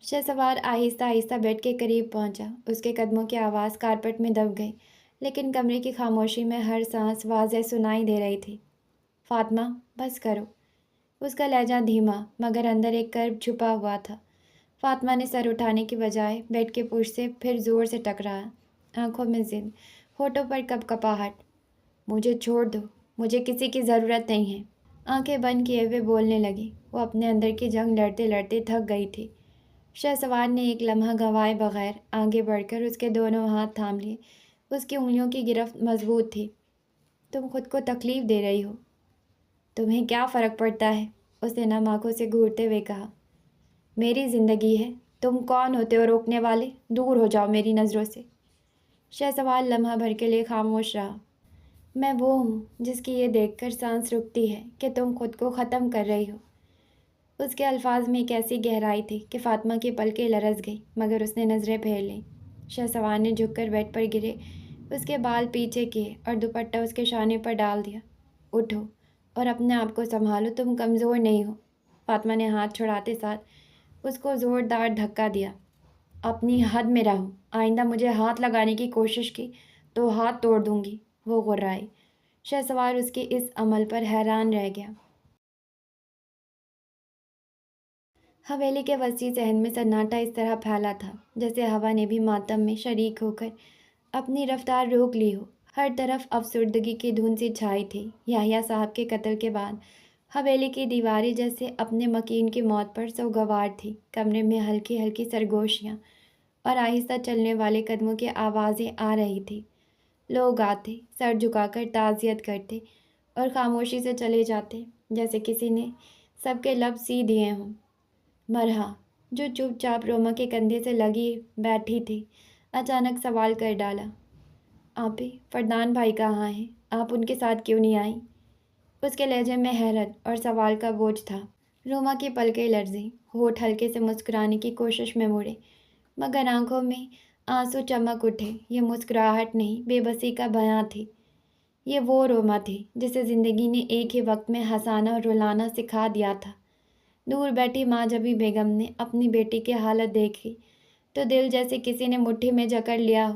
شہسوار آہستہ آہستہ بیڈ کے قریب پہنچا۔ اس کے قدموں کی آواز کارپٹ میں دب گئی، لیکن کمرے کی خاموشی میں ہر سانس واضح سنائی دے رہی تھی۔ فاطمہ، بس کرو۔ اس کا لہجہ دھیما مگر اندر ایک کرب چھپا ہوا تھا۔ فاطمہ نے سر اٹھانے کی بجائے بیڈ کے پشت سے پھر زور سے ٹکرایا، آنکھوں میں ضد، ہونٹوں پر کپکپاہٹ۔ مجھے چھوڑ دو، مجھے کسی کی ضرورت نہیں ہے۔ آنکھیں بند کیے ہوئے بولنے لگی۔ وہ اپنے اندر کی جنگ لڑتے لڑتے تھک گئی تھی۔ شہسوار نے ایک لمحہ گنوائے بغیر آگے بڑھ کر اس کے دونوں ہاتھ تھام لیے۔ اس کی انگلیوں کی گرفت مضبوط تھی۔ تم خود کو تکلیف دے رہی ہو۔ تمہیں کیا فرق پڑتا ہے؟ اس نے نم آنکھوں سے گھورتے ہوئے کہا۔ میری زندگی ہے، تم کون ہوتے ہو روکنے والے؟ دور ہو جاؤ میری نظروں سے۔ شہسوار لمحہ بھر کے لیے خاموش رہا۔ میں وہ ہوں جس کی یہ دیکھ کر سانس رکتی ہے کہ تم خود کو ختم کر رہی ہو۔ اس کے الفاظ میں ایک ایسی گہرائی تھی کہ فاطمہ کی پلکیں لرز گئی، مگر اس نے نظریں پھیر لیں۔ شہسوار نے جھک کر بیڈ پر گرے، اس کے بال پیچھے کیے اور دوپٹہ اس کے شانے پر ڈال دیا۔ اٹھو اور اپنے آپ کو سنبھالو، تم کمزور نہیں ہو۔ فاطمہ نے ہاتھ چھڑاتے ساتھ اس کو زوردار دھکا دیا۔ اپنی حد میں رہو، آئندہ مجھے ہاتھ لگانے کی کوشش کی تو ہاتھ توڑ دوں گی۔ وہ غرائی۔ شہسوار اس کے اس عمل پر حیران رہ گیا۔ حویلی کے وسیع صحن میں سناٹا اس طرح پھیلا تھا جیسے ہوا نے بھی ماتم میں شریک ہو کر اپنی رفتار روک لی ہو۔ ہر طرف افسردگی کی دھند سی چھائی تھی۔ یحییٰ صاحب کے قتل کے بعد حویلی کی دیواریں جیسے اپنے مکین کی موت پر سوگوار تھی۔ کمرے میں ہلکی ہلکی سرگوشیاں اور آہستہ چلنے والے قدموں کی آوازیں آ رہی تھیں۔ لوگ آتے، سر جھکا کر تعزیت کرتے اور خاموشی سے چلے جاتے، جیسے کسی نے سب کے لب سی دیے ہوں۔ مرحا، جو چپ چاپ روما کے کندھے سے لگی بیٹھی تھی، اچانک سوال کر ڈالا۔ آپی، فردان بھائی کہاں ہیں؟ آپ ان کے ساتھ کیوں نہیں آئیں؟ اس کے لہجے میں حیرت اور سوال کا بوجھ تھا۔ روما کی پلکیں لرزیں، ہونٹ ہلکے سے مسکرانے کی کوشش میں مڑے، مگر آنکھوں میں آنسو چمک اٹھے۔ یہ مسکراہٹ نہیں، بے بسی کا بیان تھی۔ یہ وہ روما تھی جسے زندگی نے ایک ہی وقت میں ہنسانا اور رلانا سکھا دیا تھا۔ دور بیٹھی ماں جبھی بیگم نے اپنی بیٹی کی حالت دیکھی تو دل جیسے کسی نے مٹھی میں جکڑ لیا ہو۔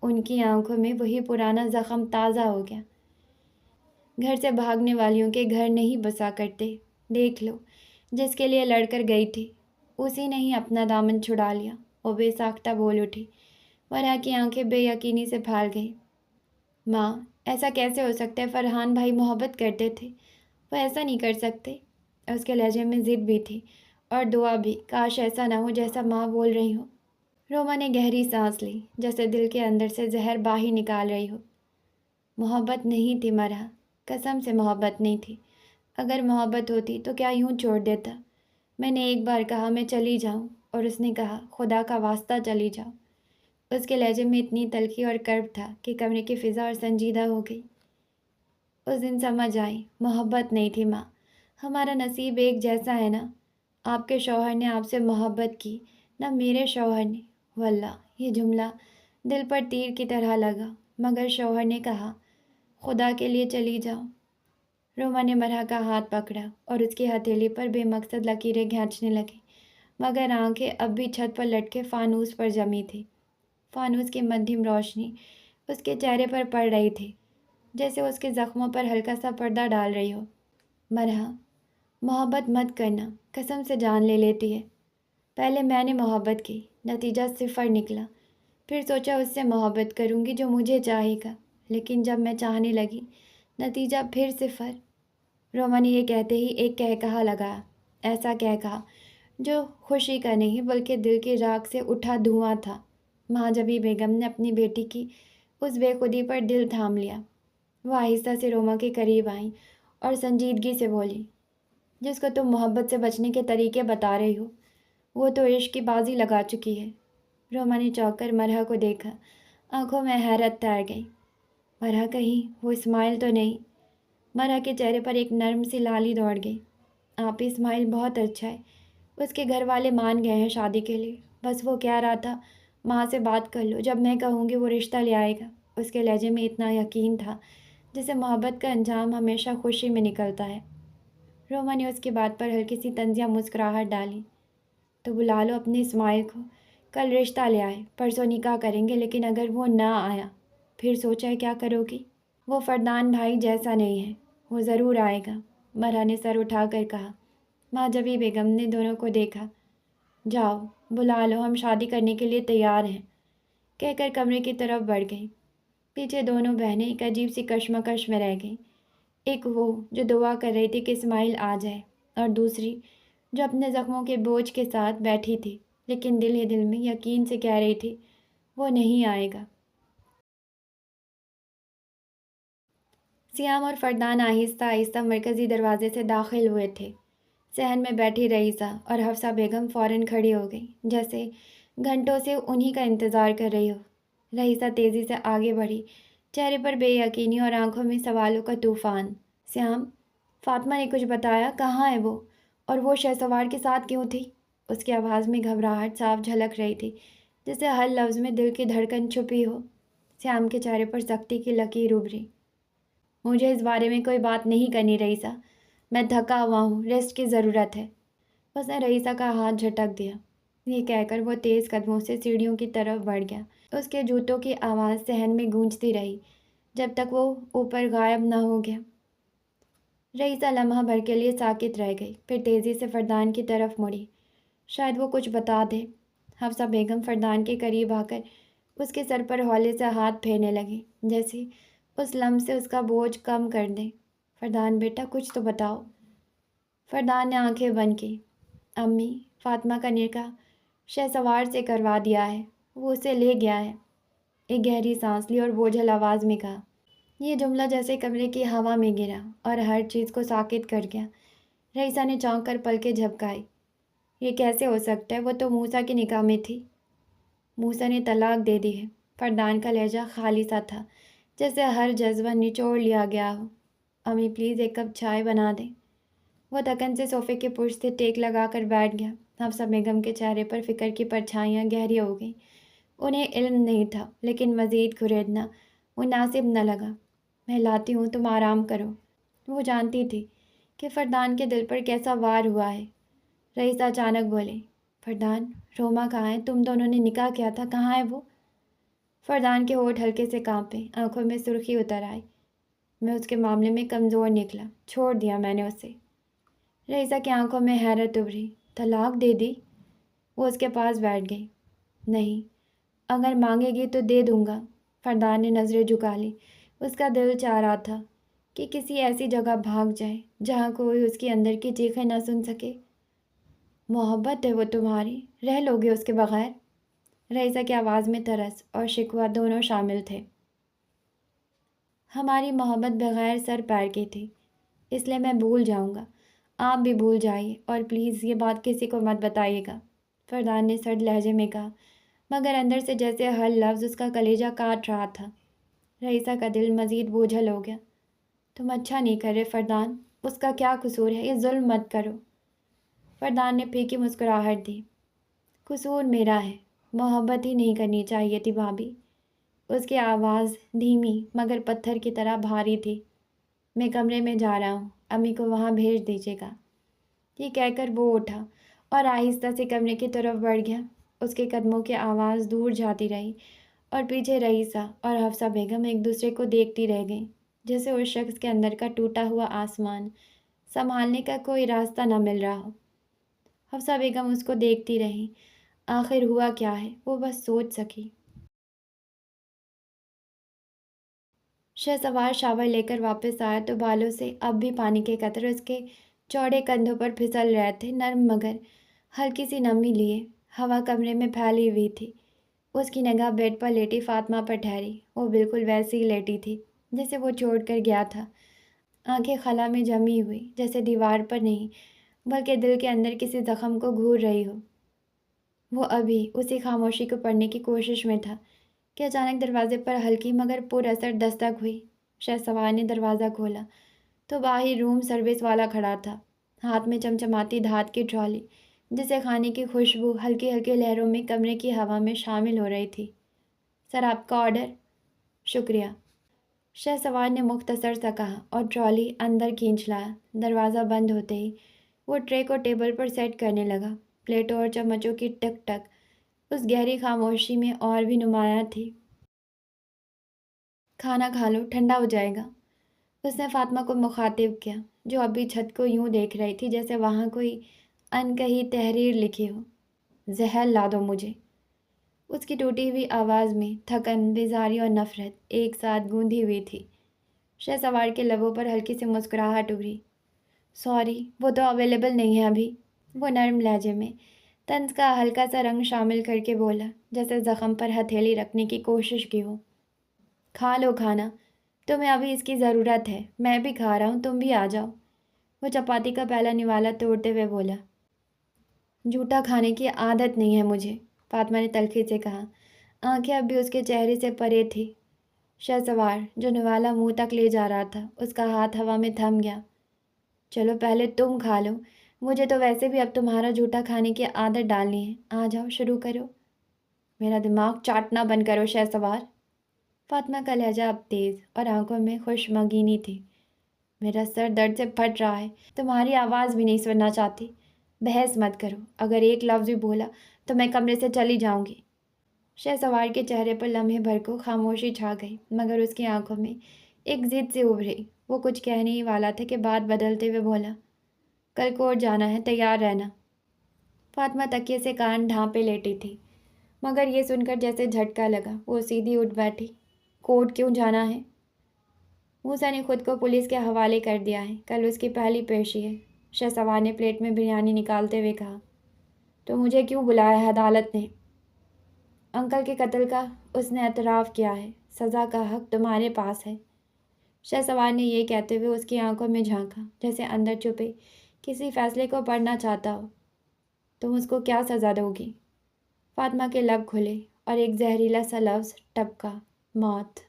ان کی آنکھوں میں وہی پرانا زخم تازہ ہو گیا۔ گھر سے بھاگنے والیوں کے گھر نہیں بسا کرتے۔ دیکھ لو، جس کے لیے لڑ کر گئی تھی اسی نے ہی اپنا دامن چھڑا لیا۔ وہ بے ساختہ بول اٹھی۔ مرحا کی آنکھیں بے یقینی سے پھیل گئیں۔ ماں، ایسا کیسے ہو سکتا ہے؟ فرحان بھائی محبت کرتے تھے، وہ ایسا نہیں کر سکتے۔ اس کے لہجے میں ضد بھی تھی اور دعا بھی، کاش ایسا نہ ہو جیسا ماں بول رہی ہو۔ روما نے گہری سانس لی، جیسے دل کے اندر سے زہر باہر نکال رہی ہو۔ محبت نہیں تھی مرحا، قسم سے محبت نہیں تھی۔ اگر محبت ہوتی تو کیا یوں چھوڑ دیتا؟ میں نے ایک بار کہا میں چلی جاؤں اور اس نے کہا خدا کا واسطہ چلی جاؤ۔ اس کے لہجے میں اتنی تلخی اور کرب تھا کہ کمرے کی فضا اور سنجیدہ ہو گئی۔ اس دن سمجھ آئی، محبت نہیں تھی ماں، ہمارا نصیب ایک جیسا ہے نا۔ آپ کے شوہر نے آپ سے محبت کی، نہ میرے شوہر نے۔ واللہ، یہ جملہ دل پر تیر کی طرح لگا، مگر شوہر نے کہا خدا کے لیے چلی جاؤ۔ روما نے مرحا کا ہاتھ پکڑا اور اس کی ہتھیلی پر بے مقصد لکیریں کھینچنے لگی، مگر آنکھیں اب بھی چھت پر لٹکے فانوس پر جمی تھی۔ فانوس کی مدھم روشنی اس کے چہرے پر پڑ رہی تھی، جیسے اس کے زخموں پر ہلکا سا پردہ ڈال رہی ہو۔ مرحا، محبت مت کرنا، قسم سے جان لے لیتی ہے۔ پہلے میں نے محبت کی، نتیجہ صفر نکلا۔ پھر سوچا اس سے محبت کروں گی جو مجھے چاہے گا، لیکن جب میں چاہنے لگی، نتیجہ پھر صفر۔ روما نے یہ کہتے ہی ایک قہقہا لگایا، ایسا قہقہا جو خوشی کا نہیں بلکہ دل کی راکھ سے اٹھا دھواں تھا۔ ماں جبھی بیگم نے اپنی بیٹی کی اس بے خودی پر دل تھام لیا۔ وہ آہستہ سے روما کے قریب آئیں اور سنجیدگی سے بولی، جس کو تم محبت سے بچنے کے طریقے بتا رہی ہو، وہ تو عشق کی بازی لگا چکی ہے۔ روما نے چونک کر مرحا کو دیکھا، آنکھوں میں حیرت تیر گئی۔ مرحا، کہیں وہ اسمائل تو نہیں؟ مرحا کے چہرے پر ایک نرم سی لالی دوڑ گئی۔ آپ ہی اسمائل بہت اچھا ہے، اس کے گھر والے مان گئے ہیں شادی کے لیے، بس وہ کہہ رہا تھا ماں سے بات کر لو، جب میں کہوں گی وہ رشتہ لے آئے گا۔ اس کے لہجے میں اتنا یقین تھا جسے محبت کا انجام ہمیشہ خوشی میں نکلتا ہے۔ روما نے اس کی بات پر ہلکی سی طنزیہ مسکراہٹ ڈالی۔ تو بلا لو اپنے اسماعیل کو، کل رشتہ لے آئے، پرسوں نکاح کریں گے، لیکن اگر وہ نہ آیا پھر سوچا ہے کیا کرو گی؟ وہ فردان بھائی جیسا نہیں ہے، وہ ضرور آئے گا، مرا نے سر اٹھا کر کہا۔ ماجبی بیگم نے دونوں کو دیکھا۔ جاؤ بلا لو، ہم شادی کرنے کے لیے تیار ہیں، کہہ کر کمرے کی طرف بڑھ گئی۔ پیچھے دونوں بہنیں ایک عجیب سی کشمکش میں رہ گئیں، ایک وہ جو دعا کر رہی تھی کہ اسماعیل آ جائے، اور دوسری جو اپنے زخموں کے بوجھ کے ساتھ بیٹھی تھی، لیکن دل ہی دل میں یقین سے کہہ رہی تھی وہ نہیں آئے گا۔ سیام اور فردان آہستہ آہستہ مرکزی دروازے سے داخل ہوئے تھے۔ صحن میں بیٹھی رئیسہ اور حفصہ بیگم فوراً کھڑی ہو گئی، جیسے گھنٹوں سے انہی کا انتظار کر رہی ہو۔ رئیسہ تیزی سے آگے بڑھی، چہرے پر بے یقینی اور آنکھوں میں سوالوں کا طوفان۔ سیام، فاطمہ نے کچھ بتایا؟ کہاں ہے وہ؟ اور وہ شہسوار کے ساتھ کیوں تھی؟ اس کی آواز میں گھبراہٹ صاف جھلک رہی تھی، جیسے ہر لفظ میں دل کی دھڑکن چھپی ہو۔ سیام کے چہرے پر سختی کی لکیر ابھری۔ مجھے اس بارے میں کوئی بات نہیں کرنی رئیسہ، میں تھکا ہوا ہوں، ریسٹ کی ضرورت ہے۔ اس نے رئیسہ کا ہاتھ جھٹک دیا۔ یہ کہہ کر وہ تیز قدموں سے سیڑھیوں کی طرف بڑھ گیا۔ اس کے جوتوں کی آواز صحن میں گونجتی رہی جب تک وہ اوپر غائب نہ ہو گیا۔ رئیسہ لمحہ بھر کے لیے ساکت رہ گئی، پھر تیزی سے فردان کی طرف مڑی، شاید وہ کچھ بتا دے۔ حفصہ بیگم فردان کے قریب آ کر اس کے سر پر ہولے سے ہاتھ پھیرنے لگی، جیسے اس لمس سے اس کا بوجھ کم کر دیں۔ فردان بیٹا کچھ تو بتاؤ۔ فردان نے آنکھیں بند کی۔ امی، فاطمہ کا نکاح شہسوار سے کروا دیا ہے، وہ اسے لے گیا ہے۔ ایک گہری سانس لی اور بوجھل آواز میں کہا۔ یہ جملہ جیسے کمرے کی ہوا میں گرا اور ہر چیز کو ساکت کر گیا۔ رئیسہ نے چونک کر پلکیں جھپکائی۔ یہ کیسے ہو سکتا ہے؟ وہ تو موسیٰ کے نکاح میں تھی۔ موسیٰ نے طلاق دے دی ہے۔ فردان کا لہجہ خالی سا تھا، جیسے ہر جذبہ نچوڑ لیا گیا ہو۔ امی پلیز ایک کپ چائے بنا دیں۔ وہ تھکن سے صوفے کے پشت سے ٹیک لگا کر بیٹھ گیا۔ حفصہ بیگم کے چہرے پر فکر کی پرچھائیاں گہری ہو گئیں۔ انہیں علم نہیں تھا، لیکن مزید گھریدنا مناسب نہ لگا۔ میں لاتی ہوں، تم آرام کرو۔ وہ جانتی تھی کہ فردان کے دل پر کیسا وار ہوا ہے۔ رئیسہ اچانک بولے، فردان، روما کہاں ہے؟ تم دونوں نے نکاح کیا تھا، کہاں ہے وہ؟ فردان کے ہونٹ ہلکے سے کانپے، آنکھوں میں سرخی اتر آئی۔ میں اس کے معاملے میں کمزور نکلا، چھوڑ دیا میں نے اسے۔ رئیسہ کی آنکھوں میں حیرت ابھری۔ طلاق دے دی؟ وہ اس کے پاس بیٹھ گئی۔ نہیں، اگر مانگے گی تو دے دوں گا۔ فردان نے نظریں جھکا لی۔ اس کا دل چاہ رہا تھا کہ کسی ایسی جگہ بھاگ جائے جہاں کوئی اس کی اندر کی چیخیں نہ سن سکے۔ محبت ہے وہ تمہاری، رہ لوگے اس کے بغیر؟ رئیسہ کی آواز میں ترس اور شکوہ دونوں شامل تھے۔ ہماری محبت بغیر سر پیر کی تھی، اس لیے میں بھول جاؤں گا، آپ بھی بھول جائیے، اور پلیز یہ بات کسی کو مت بتائیے گا، فردان نے سرد لہجے میں کہا، مگر اندر سے جیسے ہر لفظ اس کا کلیجہ کاٹ رہا تھا۔ رئیسہ کا دل مزید بوجھل ہو گیا۔ تم اچھا نہیں کر رہے فردان، اس کا کیا قصور ہے؟ یہ ظلم مت کرو۔ فردان نے پھیکی مسکراہٹ دی۔ قصور میرا ہے، محبت ہی نہیں کرنی چاہیے تھی بھابھی۔ اس کی آواز دھیمی مگر پتھر کی طرح بھاری تھی۔ میں کمرے میں جا رہا ہوں، امی کو وہاں بھیج دیجیے گا۔ یہ کہہ کر وہ اٹھا اور آہستہ سے کمرے کی طرف بڑھ گیا۔ اس کے قدموں کی آواز دور جاتی رہی اور پیچھے رئیسہ اور حفصہ بیگم ایک دوسرے کو دیکھتی رہ گئیں، جیسے اس شخص کے اندر کا ٹوٹا ہوا آسمان سنبھالنے کا کوئی راستہ نہ مل رہا ہو۔ حفصہ بیگم اس کو دیکھتی رہیں۔ آخر ہوا کیا ہے وہ بس سوچ سکی۔ شہسوار شاور لے کر واپس آیا تو بالوں سے اب بھی پانی کے قطرے اس کے چوڑے کندھوں پر پھسل رہے تھے، نرم مگر ہلکی سی نمی لیے۔ ہوا کمرے میں پھیلی ہوئی تھی۔ اس کی نگاہ بیڈ پر لیٹی فاطمہ پر ٹھہری۔ وہ بالکل ویسی ہی لیٹی تھی جیسے وہ چھوڑ کر گیا تھا، آنکھیں خلا میں جمی ہوئی، جیسے دیوار پر نہیں بلکہ دل کے اندر کسی زخم کو گھور رہی ہو۔ وہ ابھی اسی خاموشی کو پڑھنے کی کوشش میں تھا کہ اچانک دروازے پر ہلکی مگر پر اثر دستک ہوئی۔ شہسوار نے دروازہ کھولا تو باہر روم سروس والا کھڑا تھا، ہاتھ میں چمچماتی دھات کی ٹرالی، جسے کھانے کی خوشبو ہلکی ہلکی لہروں میں کمرے کی ہوا میں شامل ہو رہی تھی۔ سر، آپ کا آرڈر؟ شکریہ، شہسوار نے مختصر سا کہا اور ٹرالی اندر کھینچ لایا۔ دروازہ بند ہوتے ہی وہ ٹرے کو ٹیبل پر سیٹ کرنے لگا۔ پلیٹوں اور چمچوں کی ٹک ٹک اس گہری خاموشی میں اور بھی نمایاں تھی۔ کھانا کھا لو، ٹھنڈا ہو جائے گا، اس نے فاطمہ کو مخاطب کیا، جو ابھی چھت کو یوں دیکھ رہی تھی جیسے وہاں کوئی انکہی تحریر لکھی ہو۔ زہر لا دو مجھے۔ اس کی ٹوٹی ہوئی آواز میں تھکن، بیزاری اور نفرت ایک ساتھ گوندھی ہوئی تھی۔ شہسوار کے لبوں پر ہلکی سی مسکراہٹ ابھری۔ سوری، وہ تو اویلیبل نہیں ہے ابھی، وہ نرم لہجے میں طنز کا ہلکا سا رنگ شامل کر کے بولا، جیسے زخم پر ہتھیلی رکھنے کی کوشش کی ہو۔ کھا لو کھانا، تمہیں ابھی اس کی ضرورت ہے، میں بھی کھا رہا ہوں، تم بھی آ جاؤ۔ وہ چپاتی کا پہلا نوالا توڑتے ہوئے بولا۔ جھوٹا کھانے کی عادت نہیں ہے مجھے، فاطمہ نے تلخی سے کہا۔ آنکھیں اب بھی اس کے چہرے سے پرے تھی۔ شہسوار، جو نوالا منہ تک لے جا رہا تھا، اس کا ہاتھ ہوا میں تھم گیا۔ چلو پہلے تم کھا لو، مجھے تو ویسے بھی اب تمہارا جھوٹا کھانے کی عادت ڈالنی ہے، آ جاؤ شروع کرو۔ میرا دماغ چاٹنا بند کرو شہسوار۔ فاطمہ کا لہجہ اب تیز اور آنکھوں میں خوشمگینی تھی۔ میرا سر درد سے پھٹ رہا ہے، تمہاری آواز بھی نہیں سننا چاہتی۔ بحث مت کرو، اگر ایک لفظ بھی بولا تو میں کمرے سے چلی جاؤں گی۔ شہسوار کے چہرے پر لمحے بھر کو خاموشی چھا گئی، مگر اس کی آنکھوں میں ایک ضد سے ابھری۔ وہ کچھ کہنے ہی والا تھا کہ بات بدلتے ہوئے بولا، کل کورٹ جانا ہے، تیار رہنا۔ فاطمہ تکیے سے کان ڈھانپے لیٹی تھی، مگر یہ سن کر جیسے جھٹکا لگا، وہ سیدھی اٹھ بیٹھی۔ کورٹ کیوں جانا ہے؟ موسیٰ نے خود کو پولیس کے حوالے کر دیا ہے، کل اس کی پہلی پیشی ہے، شہسوار نے پلیٹ میں بریانی نکالتے ہوئے کہا۔ تو مجھے کیوں بلایا ہے عدالت نے؟ انکل کے قتل کا اس نے اعتراف کیا ہے، سزا کا حق تمہارے پاس ہے۔ شہسوار نے یہ کہتے ہوئے اس کی آنکھوں میں جھانکا، جیسے اندر چھپے کسی فیصلے کو پڑھنا چاہتا ہو۔ تم اس کو کیا سزا دو گی؟ فاطمہ کے لب کھلے اور ایک زہریلا سا لفظ ٹپکا، موت۔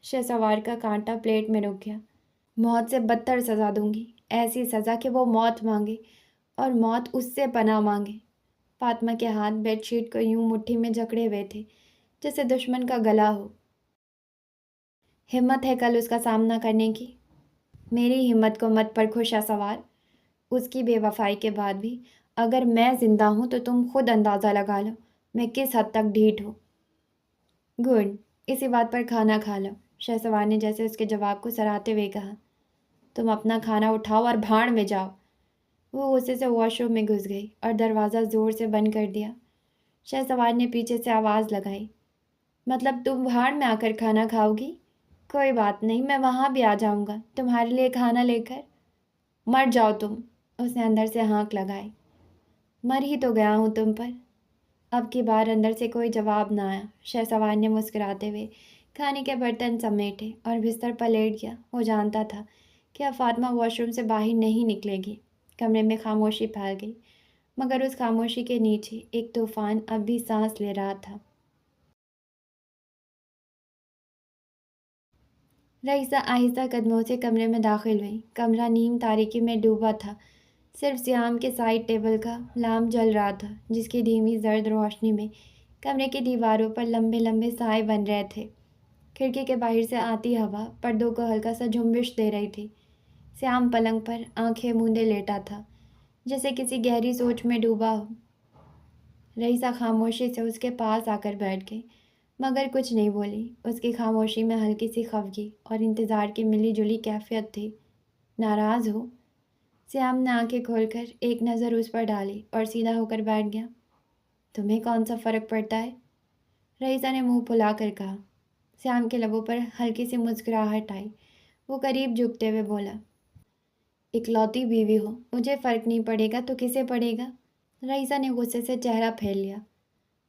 شہسوار کا کانٹا پلیٹ میں رک گیا۔ موت سے بدتر سزا دوں گی، ایسی سزا کہ وہ موت مانگے اور موت اس سے پناہ مانگے۔ فاطمہ کے ہاتھ بیڈ شیٹ کو یوں مٹھی میں جکڑے ہوئے تھے جیسے دشمن کا گلا ہو۔ ہمت ہے کل اس کا سامنا کرنے کی؟ میری ہمت کو مت پرکھو شہسوار، اس کی بے وفائی کے بعد بھی اگر میں زندہ ہوں تو تم خود اندازہ لگا لو میں کس حد تک ڈھیٹ ہوں۔ گڈ، اسی بات پر کھانا کھا لو، شہسوار نے جیسے اس کے جواب کو سراہتے ہوئے کہا۔ تم اپنا کھانا اٹھاؤ اور بھاڑ میں جاؤ۔ وہ غصے سے واش روم میں گھس گئی اور دروازہ زور سے بند کر دیا۔ شہسوار نے پیچھے سے آواز لگائی، مطلب تم بھاڑ میں آ کر کھانا کھاؤ گی؟ کوئی بات نہیں، میں وہاں بھی آ جاؤں گا تمہارے لیے کھانا لے کر۔ مر جاؤ تم، اس نے اندر سے ہانک لگائی۔ مر ہی تو گیا ہوں تم پر۔ اب کی بار اندر سے کوئی جواب نہ آیا۔ شہسوار نے مسکراتے ہوئے کھانے کے برتن سمیٹے اور بستر پر لیٹ گیا۔ وہ جانتا تھا کہ اب فاطمہ واش روم سے باہر نہیں نکلے گی۔ کمرے میں خاموشی پھیل گئی، مگر اس خاموشی کے نیچے ایک طوفان اب بھی سانس لے رہا تھا۔ رئیسہ آہستہ قدموں سے کمرے میں داخل ہوئی۔ کمرہ نیم تاریکی میں ڈوبا تھا، صرف سیام کے سائڈ ٹیبل کا لامپ جل رہا تھا، جس کی دھیمی زرد روشنی میں کمرے کی دیواروں پر لمبے لمبے سائے بن رہے تھے۔ کھڑکی کے باہر سے آتی ہوا پردوں کو ہلکا سا جھنبش دے رہی تھی۔ سیام پلنگ پر آنکھیں موندے لیٹا تھا، جیسے کسی گہری سوچ میں ڈوبا ہو۔ رئیسہ خاموشی سے اس کے پاس آ کر بیٹھ گئی، مگر کچھ نہیں بولی۔ اس کی خاموشی میں ہلکی سی خفگی اور انتظار کی ملی جلی کیفیت تھی۔ ناراض ہو؟ سیام نے آنکھیں کھول کر ایک نظر اس پر ڈالی اور سیدھا ہو کر بیٹھ گیا۔ تمہیں کون سا فرق پڑتا ہے؟ رئیسہ نے منہ پھلا کر کہا۔ سیام کے لبوں پر ہلکی سی مسکراہٹ آئی۔ وہ قریب جھکتے ہوئے بولا، اکلوتی بیوی ہو، مجھے فرق نہیں پڑے گا تو کسے پڑے گا؟ رئیسہ نے غصے سے چہرہ پھیر لیا۔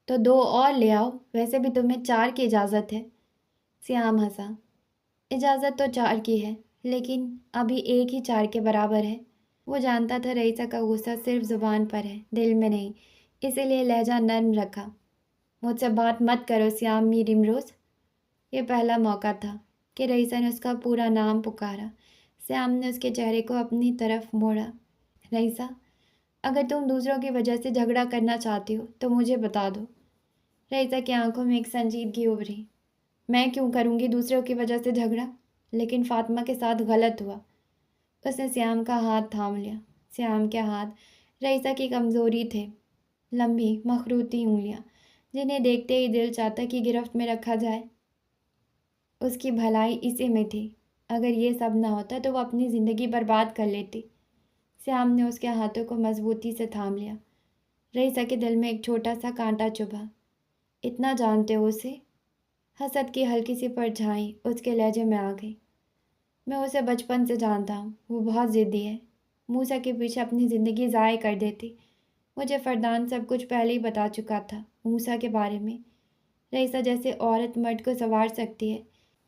تو 2 اور لے آؤ، ویسے بھی تمہیں 4 کی اجازت ہے۔ سیام ہنسا۔ اجازت تو 4 کی ہے، لیکن ابھی 1 ہی 4 کے برابر ہے۔ وہ جانتا تھا رئیسہ کا غصہ صرف زبان پر ہے، دل میں نہیں، اسی لیے لہجہ نرم رکھا۔ مجھ سے بات مت کرو سیام میر امروز۔ یہ پہلا موقع تھا کہ رئیسہ نے اس کا پورا نام پکارا۔ سیام نے اس کے چہرے کو اپنی طرف موڑا۔ رئیسہ، اگر تم دوسروں کی وجہ سے جھگڑا کرنا چاہتی ہو تو مجھے بتا دو۔ رئیسہ کی آنکھوں میں ایک سنجیدگی ابھری۔ میں کیوں کروں گی دوسروں کی وجہ سے جھگڑا؟ لیکن فاطمہ کے ساتھ غلط ہوا۔ اس نے سیام کا ہاتھ تھام لیا۔ سیام کے ہاتھ رئیسہ کی کمزوری تھے لمبی مخروطی انگلیاں، جنہیں دیکھتے ہی دل چاہتا کہ گرفت میں رکھا جائے۔ اس کی بھلائی اسی میں تھی، اگر یہ سب نہ ہوتا تو وہ اپنی زندگی برباد کر لیتی۔ سیام نے اس کے ہاتھوں کو مضبوطی سے تھام لیا۔ رئیسہ کے دل میں ایک چھوٹا سا کانٹا چبھا۔ اتنا جانتے ہو اسے؟ حسد کی ہلکی سی پرچھائی اس کے لہجے میں آ گئی۔ میں اسے بچپن سے جانتا ہوں، وہ بہت ضدی ہے، موسیٰ کے پیچھے اپنی زندگی ضائع کر دیتی۔ مجھے فردان سب کچھ پہلے ہی بتا چکا تھا موسیٰ کے بارے میں۔ رئیسہ جیسے عورت مرد کو سنوار سکتی ہے،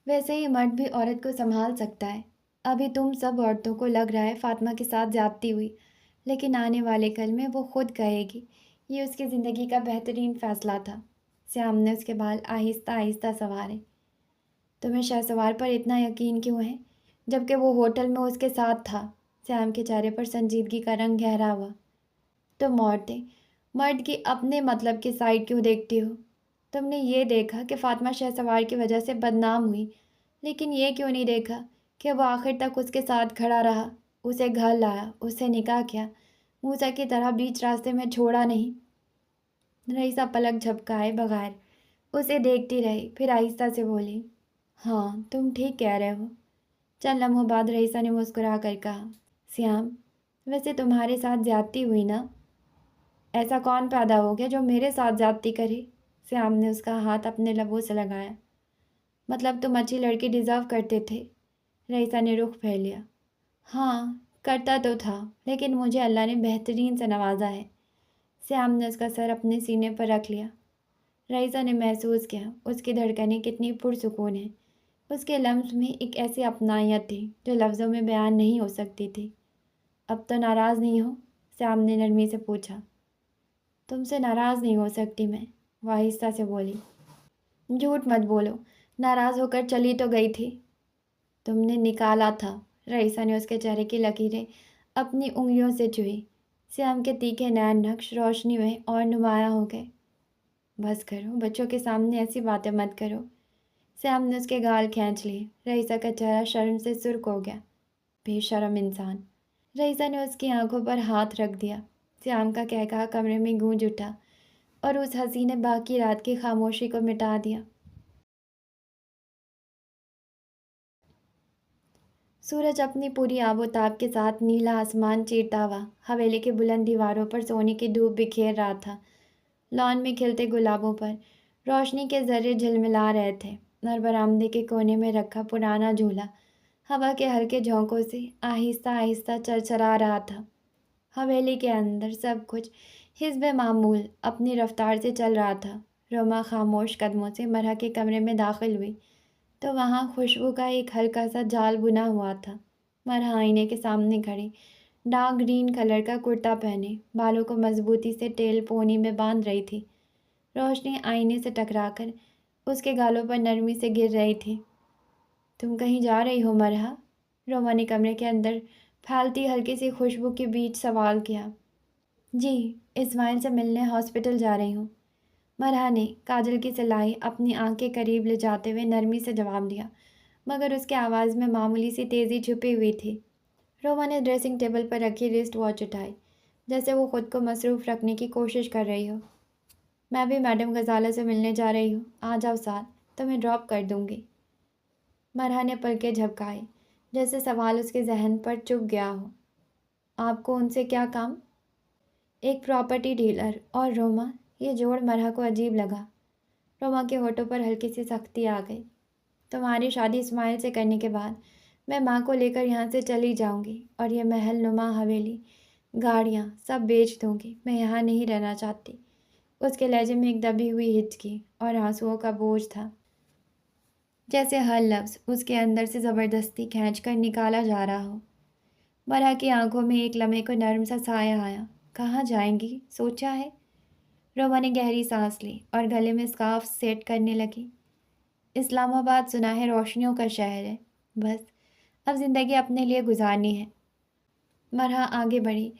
ویسے ہی مرد بھی عورت کو سنبھال سکتا ہے۔ ابھی تم سب عورتوں کو لگ رہا ہے فاطمہ کے ساتھ زیادتی ہوئی، لیکن آنے والے کل میں وہ خود کہے گی یہ اس کی زندگی کا بہترین فیصلہ تھا۔ سیام نے اس کے بال آہستہ آہستہ سنوارے۔ تمہیں شہسوار پر اتنا یقین کیوں ہے جبکہ وہ ہوٹل میں اس کے ساتھ تھا؟ سیام کے چہرے پر سنجیدگی کا رنگ گہرا ہوا۔ تم عورتیں مرد کی اپنے مطلب کی سائڈ کیوں دیکھتی ہو؟ تم نے یہ دیکھا کہ فاطمہ شہسوار کی وجہ سے بدنام ہوئی، لیکن یہ کیوں نہیں دیکھا کہ وہ آخر تک اس کے ساتھ کھڑا رہا، اسے گھر لایا، اس سے نکاح کیا، موسیٰ کی طرح بیچ راستے میں چھوڑا نہیں۔ رئیسہ پلک جھپکائے بغیر اسے دیکھتی رہی، پھر آہستہ سے بولی، ہاں تم ٹھیک کہہ رہے ہو۔ چند لمحوں بعد رئیسہ نے مسکرا کر کہا، سیام ویسے تمہارے ساتھ زیادتی ہوئی نا؟ ایسا کون پیدا ہو گیا جو میرے ساتھ زیادتی کرے؟ سیام نے اس کا ہاتھ اپنے لبوں سے لگایا۔ مطلب تم اچھی لڑکی ڈیزرو کرتے تھے؟ رئیسہ نے رخ پھیر لیا۔ ہاں کرتا تو تھا، لیکن مجھے اللہ نے بہترین سے نوازا ہے۔ سیام نے اس کا سر اپنے سینے پر رکھ لیا۔ رئیسہ نے محسوس کیا اس کی دھڑکنیں کتنی پرسکون ہیں۔ اس کے لمس میں ایک ایسی اپنائیت تھی جو لفظوں میں بیان نہیں ہو سکتی تھی۔ اب تو ناراض نہیں ہو؟ سیام نے نرمی سے پوچھا۔ تم سے ناراض نہیں ہو سکتی میں، وہ آہستہ سے بولی۔ جھوٹ مت بولو، ناراض ہو کر چلی تو گئی تھی۔ تم نے نکالا تھا۔ رئیسہ نے اس کے چہرے کی لکیریں اپنی انگلیوں سے چھوئی۔ سیام کے تیکھے نین نقش روشنی میں اور نمایاں ہو گئے۔ بس کرو، بچوں کے سامنے ایسی باتیں مت کرو۔ سیام نے اس کے گال کھینچ لیے۔ رئیسہ کا چہرہ شرم سے سرخ ہو گیا۔ بے شرم انسان۔ رئیسہ نے اس کی آنکھوں پر ہاتھ رکھ دیا۔ سیام کا قہقہا کمرے میں گونج اٹھا اور اس ہنسی نے باقی رات کی خاموشی کو مٹا دیا۔ سورج اپنی پوری آب و تاب کے ساتھ نیلا آسمان چیرتا ہوا حویلی کی بلند دیواروں پر سونے کی دھوپ بکھیر رہا تھا۔ لان میں کھلتے گلابوں پر روشنی کے ذرے جھلملا رہے تھے اور برآمدے کے کونے میں رکھا پرانا جھولا ہوا کے ہلکے جھونکوں سے آہستہ آہستہ چرچرا رہا تھا۔ حویلی کے اندر سب کچھ حسب معمول اپنی رفتار سے چل رہا تھا۔ روما خاموش قدموں سے مرحا کے کمرے میں داخل ہوئی تو وہاں خوشبو کا ایک ہلکا سا جال بنا ہوا تھا۔ مرحا آئینے کے سامنے کھڑی، ڈارک گرین کلر کا کرتا پہنے، بالوں کو مضبوطی سے ٹیل پونی میں باندھ رہی تھی۔ روشنی آئینے سے ٹکرا کر اس کے گالوں پر نرمی سے گر رہی تھی۔ تم کہیں جا رہی ہو مرحا؟ روما نے کمرے کے اندر پھیلتی ہلکی سی خوشبو کے بیچ سوال کیا۔ جی، اسماعیل سے ملنے ہاسپٹل جا رہی ہوں، مرحا نے کاجل کی سلائی اپنی آنکھ کے قریب لے جاتے ہوئے نرمی سے جواب دیا، مگر اس کے آواز میں معمولی سی تیزی چھپی ہوئی تھی۔ روما نے ڈریسنگ ٹیبل پر رکھی رسٹ واچ اٹھائی، جیسے وہ خود کو مصروف رکھنے کی کوشش کر رہی ہو۔ میں بھی میڈم غزالہ سے ملنے جا رہی ہوں، آ جاؤ ساتھ، تمہیں ڈراپ کر دوں گی۔ مرحا نے پلکیں جھپکائی، جیسے سوال اس کے ذہن پر چپ گیا ہو۔ آپ کو ان سے کیا کام؟ ایک پراپرٹی ڈیلر اور روما، یہ جوڑ مرحا کو عجیب لگا۔ روما کے ہونٹوں پر ہلکی سی سختی آ گئی۔ تمہاری شادی اسماعیل سے کرنے کے بعد میں ماں کو لے کر یہاں سے چلی جاؤں گی اور یہ محل نما حویلی، گاڑیاں سب بیچ دوں گی، میں یہاں نہیں رہنا چاہتی۔ اس کے لہجے میں ایک دبی ہوئی ہچکی اور آنسوؤں کا بوجھ تھا، جیسے ہر لفظ اس کے اندر سے زبردستی کھینچ کر نکالا جا رہا ہو۔ مرحا کی آنکھوں میں ایک لمحے کو نرم سا سایہ آیا۔ کہاں جائیں گی، سوچا ہے؟ روما نے گہری سانس لی اور گلے میں اسکارف سیٹ کرنے لگی۔ اسلام آباد سنا ہے روشنیوں کا شہر ہے، بس اب زندگی اپنے لیے گزارنی ہے۔ مرحا آگے بڑھی،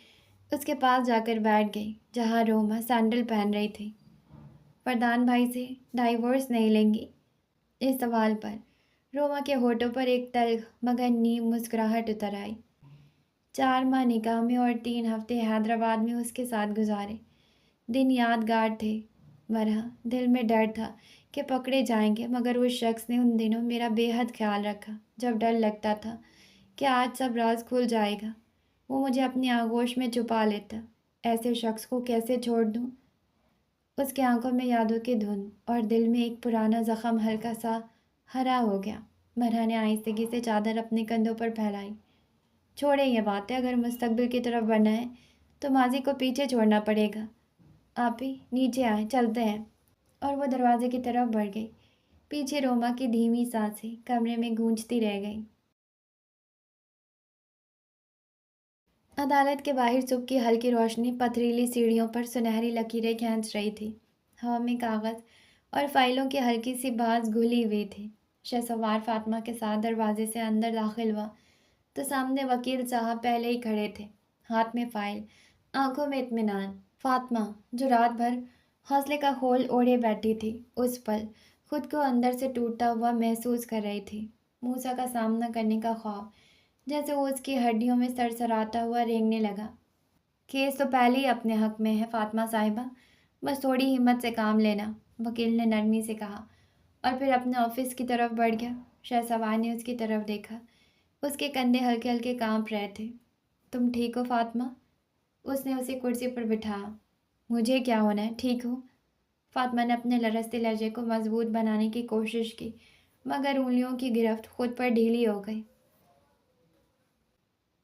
اس کے پاس جا کر بیٹھ گئی جہاں روما سینڈل پہن رہی تھی۔ فردان بھائی سے ڈائیورس نہیں لیں گی؟ اس سوال پر روما کے ہونٹوں پر ایک تلخ مگر نیم مسکراہٹ اتر آئی۔ 4 ماہ نکاح میں اور 3 ہفتے حیدرآباد میں اس کے ساتھ گزارے۔ دن یادگار تھے، ورنہ دل میں ڈر تھا کہ پکڑے جائیں گے، مگر اس شخص نے ان دنوں میرا بے حد خیال رکھا۔ جب ڈر لگتا تھا کہ آج سب راز کھل جائے گا، وہ مجھے اپنی آغوش میں چھپا لیتا۔ ایسے شخص کو کیسے چھوڑ دوں؟ اس کی آنکھوں میں یادوں کی دھند اور دل میں ایک پرانا زخم ہلکا سا ہرا ہو گیا۔ مرحا نے آہستگی سے چادر اپنے کندھوں پر پھیلائی۔ چھوڑیں یہ باتیں، اگر مستقبل کی طرف بڑھنا ہے تو ماضی کو پیچھے چھوڑنا پڑے گا۔ آپ ہی نیچے آئیں، چلتے ہیں۔ اور وہ دروازے کی طرف بڑھ گئی۔ پیچھے روما کی دھیمی سانسیں کمرے میں گونجتی رہ گئیں۔ عدالت کے باہر صبح کی ہلکی روشنی پتھریلی سیڑھیوں پر سنہری لکیریں کھینچ رہی تھی۔ ہوا میں کاغذ اور فائلوں کی ہلکی سی باز گھلی ہوئی تھی۔ شہسوار فاطمہ کے ساتھ دروازے سے اندر داخل ہوا تو سامنے وکیل صاحب پہلے ہی کھڑے تھے، ہاتھ میں فائل، آنکھوں میں اطمینان۔ فاطمہ، جو رات بھر حوصلے کا خول اوڑھے بیٹھی تھی، اس پل خود کو اندر سے ٹوٹتا ہوا محسوس کر رہی تھی۔ موسیٰ کا سامنا کرنے کا خوف جیسے وہ اس کی ہڈیوں میں سرسراتا ہوا رینگنے لگا۔ کیس تو پہلے ہی اپنے حق میں ہے فاطمہ صاحبہ، بس تھوڑی ہمت سے کام لینا، وکیل نے نرمی سے کہا، اور پھر اپنے آفس کی طرف بڑھ گیا۔ شہسوار نے اس کی طرف دیکھا، اس کے کندھے ہلکے ہلکے کانپ رہے تھے۔ تم ٹھیک ہو فاطمہ؟ اس نے اسے کرسی پر بٹھایا۔ مجھے کیا ہونا ہے، ٹھیک ہو؟ فاطمہ نے اپنے لرزتے لہجے کو مضبوط بنانے کی کوشش کی، مگر انگلیوں کی گرفت خود پر ڈھیلی ہو گئی۔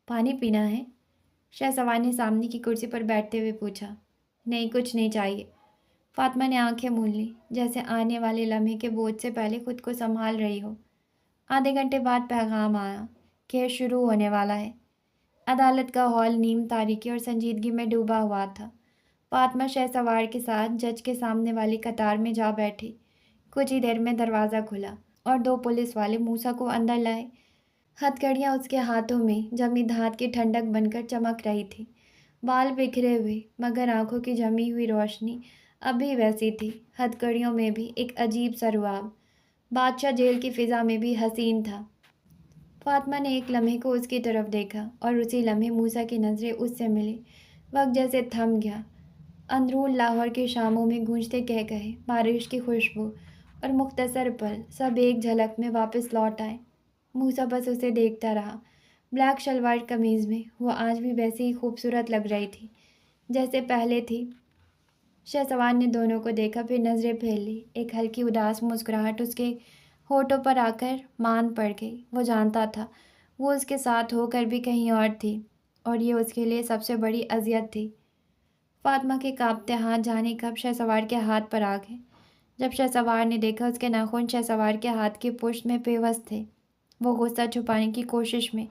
پانی پینا ہے؟ شہسوار نے سامنے کی کرسی پر بیٹھتے ہوئے پوچھا۔ نہیں، کچھ نہیں چاہیے۔ فاطمہ نے آنکھیں مون لیں، جیسے آنے والے لمحے کے بوجھ سے پہلے خود کو سنبھال رہی ہو۔ آدھے گھنٹے بعد پیغام آیا، کیس شروع ہونے والا ہے۔ عدالت کا ہال نیم تاریکی اور سنجیدگی میں ڈوبا ہوا تھا۔ فاطمہ شہسوار کے ساتھ جج کے سامنے والی قطار میں جا بیٹھی۔ کچھ ہی دیر میں دروازہ کھلا اور 2 پولیس والے موسیٰ کو اندر لائے۔ ہتھ کڑیاں اس کے ہاتھوں میں جمی دھات کی ٹھنڈک بن کر چمک رہی تھی۔ بال بکھرے ہوئے، مگر آنکھوں کی جمی ہوئی روشنی اب بھی ویسی تھی۔ ہتھ کڑیوں میں بھی ایک عجیب سا رعب۔ بادشاہ جیل کی فضا میں بھی حسین تھا۔ فاطمہ نے ایک لمحے کو اس کی طرف دیکھا اور اسی لمحے موسیٰ کی نظریں اس سے ملی۔ وقت جیسے تھم گیا۔ اندرون لاہور کی شاموں میں گونجتے کہکہے، بارش کی خوشبو اور مختصر پل سب ایک جھلک میں واپس لوٹ آئے۔ موسیٰ بس اسے دیکھتا رہا۔ بلیک شلوار قمیض میں وہ آج بھی ویسے ہی خوبصورت لگ رہی تھی جیسے پہلے تھی۔ شہسوار نے دونوں کو دیکھا، پھر نظریں پھیر لی۔ ایک ہلکی اداس مسکراہٹ اس کے ہونٹوں پر آ کر ماند پڑ گئی۔ وہ جانتا تھا وہ اس کے ساتھ ہو کر بھی کہیں اور تھی، اور یہ اس کے لیے سب سے بڑی اذیت تھی۔ فاطمہ کے کانپتے ہاتھ جانے کب شہسوار کے ہاتھ پر آ گئے۔ جب شہسوار نے دیکھا، اس کے ناخن شہسوار کے ہاتھ کی پشت میں پیوست تھے۔ وہ غصہ چھپانے کی کوشش میں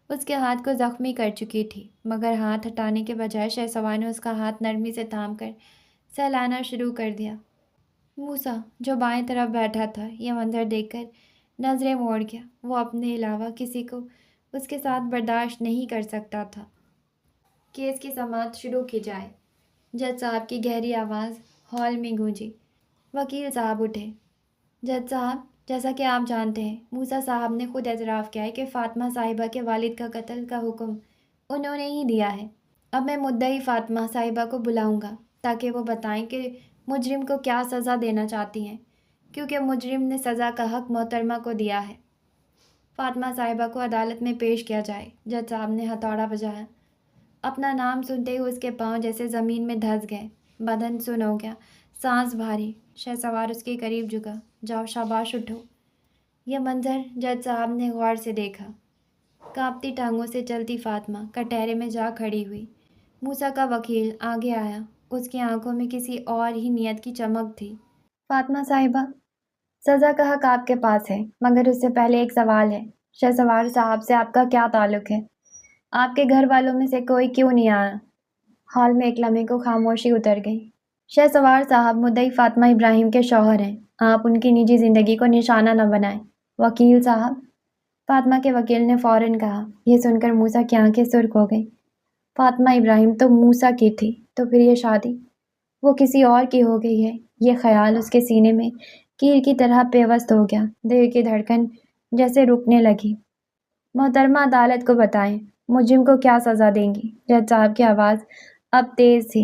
اس کے ہاتھ کو زخمی کر چکی تھی، مگر ہاتھ ہٹانے کے بجائے شہسوار نے اس کا ہاتھ نرمی سے تھام کر سہلانا شروع کر دیا۔ موسیٰ، جو بائیں طرف بیٹھا تھا، یہ منظر دیکھ کر نظریں موڑ گیا۔ وہ اپنے علاوہ کسی کو اس کے ساتھ برداشت نہیں کر سکتا تھا۔ کیس کی سماعت شروع کی جائے۔ جج صاحب کی گہری آواز ہال میں گونجی۔ وکیل صاحب اٹھے۔ جج صاحب، جیسا کہ آپ جانتے ہیں، موسیٰ صاحب نے خود اعتراف کیا ہے کہ فاطمہ صاحبہ کے والد کا قتل کا حکم انہوں نے ہی دیا ہے۔ اب میں مدعی فاطمہ صاحبہ کو بلاؤں گا تاکہ وہ بتائیں کہ مجرم کو کیا سزا دینا چاہتی ہیں، کیونکہ مجرم نے سزا کا حق محترمہ کو دیا ہے۔ فاطمہ صاحبہ کو عدالت میں پیش کیا جائے۔ جج صاحب نے ہتھوڑا بجایا۔ اپنا نام سنتے ہی اس کے پاؤں جیسے زمین میں دھنس گئے، بدن سن ہو گیا، سانس بھاری۔ شہسوار اس کے قریب جھکا۔ جاؤ، شاباش، اٹھو۔ یہ منظر جج صاحب نے غور سے دیکھا۔ کانپتی ٹانگوں سے چلتی فاطمہ کٹہرے میں جا کھڑی ہوئی۔ موسیٰ کا وکیل آگے آیا۔ اس کی آنکھوں میں کسی اور ہی نیت کی چمک تھی۔ فاطمہ صاحبہ، سزا کا حق آپ کے پاس ہے، مگر اس سے پہلے ایک سوال ہے۔ شہسوار صاحب سے آپ کا کیا تعلق ہے؟ آپ کے گھر والوں میں سے کوئی کیوں نہیں آیا؟ ہال میں ایک لمحے کو خاموشی اتر گئی۔ شہسوار صاحب مدعی فاطمہ ابراہیم کے شوہر ہیں، آپ ان کی نجی زندگی کو نشانہ نہ بنائیں۔ وکیل صاحب، فاطمہ کے وکیل نے فوراً کہا۔ یہ سن کر موسیٰ کی آنکھیں سرخ ہو گئیں۔ فاطمہ ابراہیم تو موسیٰ کی تھی، تو پھر یہ شادی وہ کسی اور کی ہو گئی ہے۔ یہ خیال اس کے سینے میں کیل کی طرح پیوست ہو گیا۔ دل کی دھڑکن جیسے رکنے لگی۔ محترمہ، عدالت کو بتائیں، مجرم کو کیا سزا دیں گی؟ جج صاحب کی آواز اب تیز تھی۔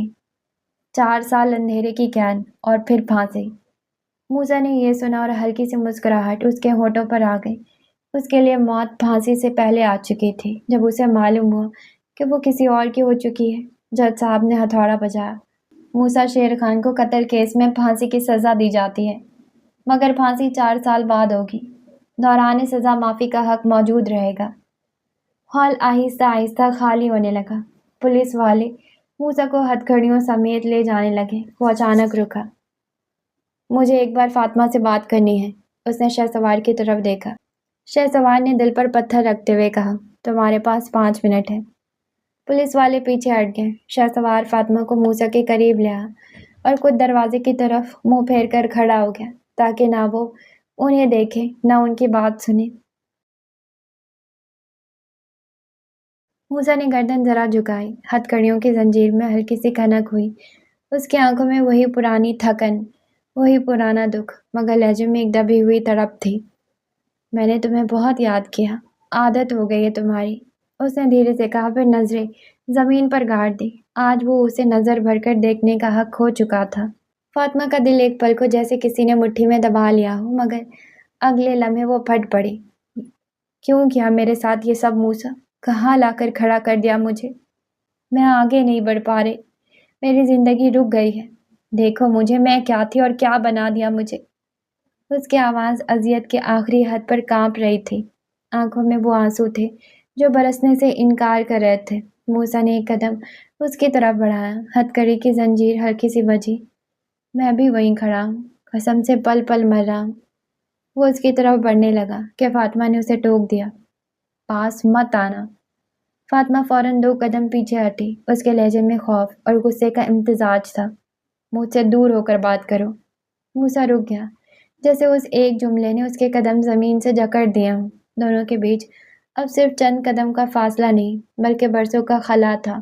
4 سال اندھیرے کی قید اور پھر پھانسی۔ موسیٰ نے یہ سنا اور ہلکی سی مسکراہٹ اس کے ہونٹوں پر آ گئی۔ اس کے لیے موت پھانسی سے پہلے آ چکی تھی۔ جب اسے معلوم ہوا کہ وہ کسی اور کی ہو چکی ہے، جج صاحب نے ہتھوڑا بجایا۔ موسیٰ شیر خان کو قتل کیس میں پھانسی کی سزا دی جاتی ہے، مگر پھانسی 4 سال بعد ہوگی۔ دوران سزا معافی کا حق موجود رہے گا۔ ہال آہستہ آہستہ خالی ہونے لگا۔ پولیس والے موسیٰ کو ہتھکڑیوں سمیت لے جانے لگے۔ وہ اچانک رکا۔ مجھے ایک بار فاطمہ سے بات کرنی ہے۔ اس نے شہسوار کی طرف دیکھا۔ شہسوار نے دل پر پتھر رکھتے ہوئے کہا، تمہارے پاس 5 منٹ ہیں۔ پولیس والے پیچھے ہٹ گئے۔ شہسوار فاطمہ کو موسیٰ کے قریب لے آیا اور خود دروازے کی طرف منہ پھیر کر کھڑا ہو گیا تاکہ نہ وہ انہیں دیکھے نہ ان کی بات سنے۔ موسیٰ نے گردن ذرا جھکائی۔ ہتھکڑیوں کی زنجیر میں ہلکی سی کھنک ہوئی۔ اس کی آنکھوں میں وہی پرانی تھکن، وہی پرانا دکھ، مگر لہجے میں ایک دبی ہوئی تڑپ تھی۔ میں نے تمہیں بہت یاد کیا، عادت ہو گئی ہے تمہاری، اس نے دھیرے سے کہا، پھر نظریں زمین پر گاڑ دی۔ آج وہ اسے نظر بھر کر دیکھنے کا حق کھو چکا تھا۔ فاطمہ کا دل ایک پل کو جیسے کسی نے مٹھی میں دبا لیا ہو، مگر اگلے لمحے وہ پھٹ پڑی۔ کیوں کیا میرے ساتھ یہ سب موسیٰ؟ کہاں لا کر کھڑا کر دیا مجھے؟ میں آگے نہیں بڑھ پا رہی، میری زندگی رک گئی ہے۔ دیکھو مجھے، میں کیا تھی اور کیا بنا دیا مجھے۔ اس کی آواز اذیت کے آخری حد پر کانپ رہی تھی۔ آنکھوں میں وہ آنسو تھے جو برسنے سے انکار کر رہے تھے۔ موسیٰ نے ایک قدم اس کی طرف بڑھایا۔ ہتھکڑی کی زنجیر ہلکی سی بجھی۔ میں بھی وہیں کھڑا ہوں، قسم سے پل پل مر رہا ہوں۔ وہ اس کی طرف بڑھنے لگا کہ فاطمہ نے اسے ٹوک دیا، پاس مت آنا۔ فاطمہ فوراً 2 قدم پیچھے ہٹی۔ اس کے لہجے میں خوف اور غصے کا امتزاج تھا۔ مجھ سے دور ہو کر بات کرو۔ موسیٰ رک گیا، جیسے اس ایک جملے نے اس کے قدم زمین سے جکڑ دیے ہوں۔ دونوں کے بیچ اب صرف چند قدم کا فاصلہ نہیں بلکہ برسوں کا خلا تھا۔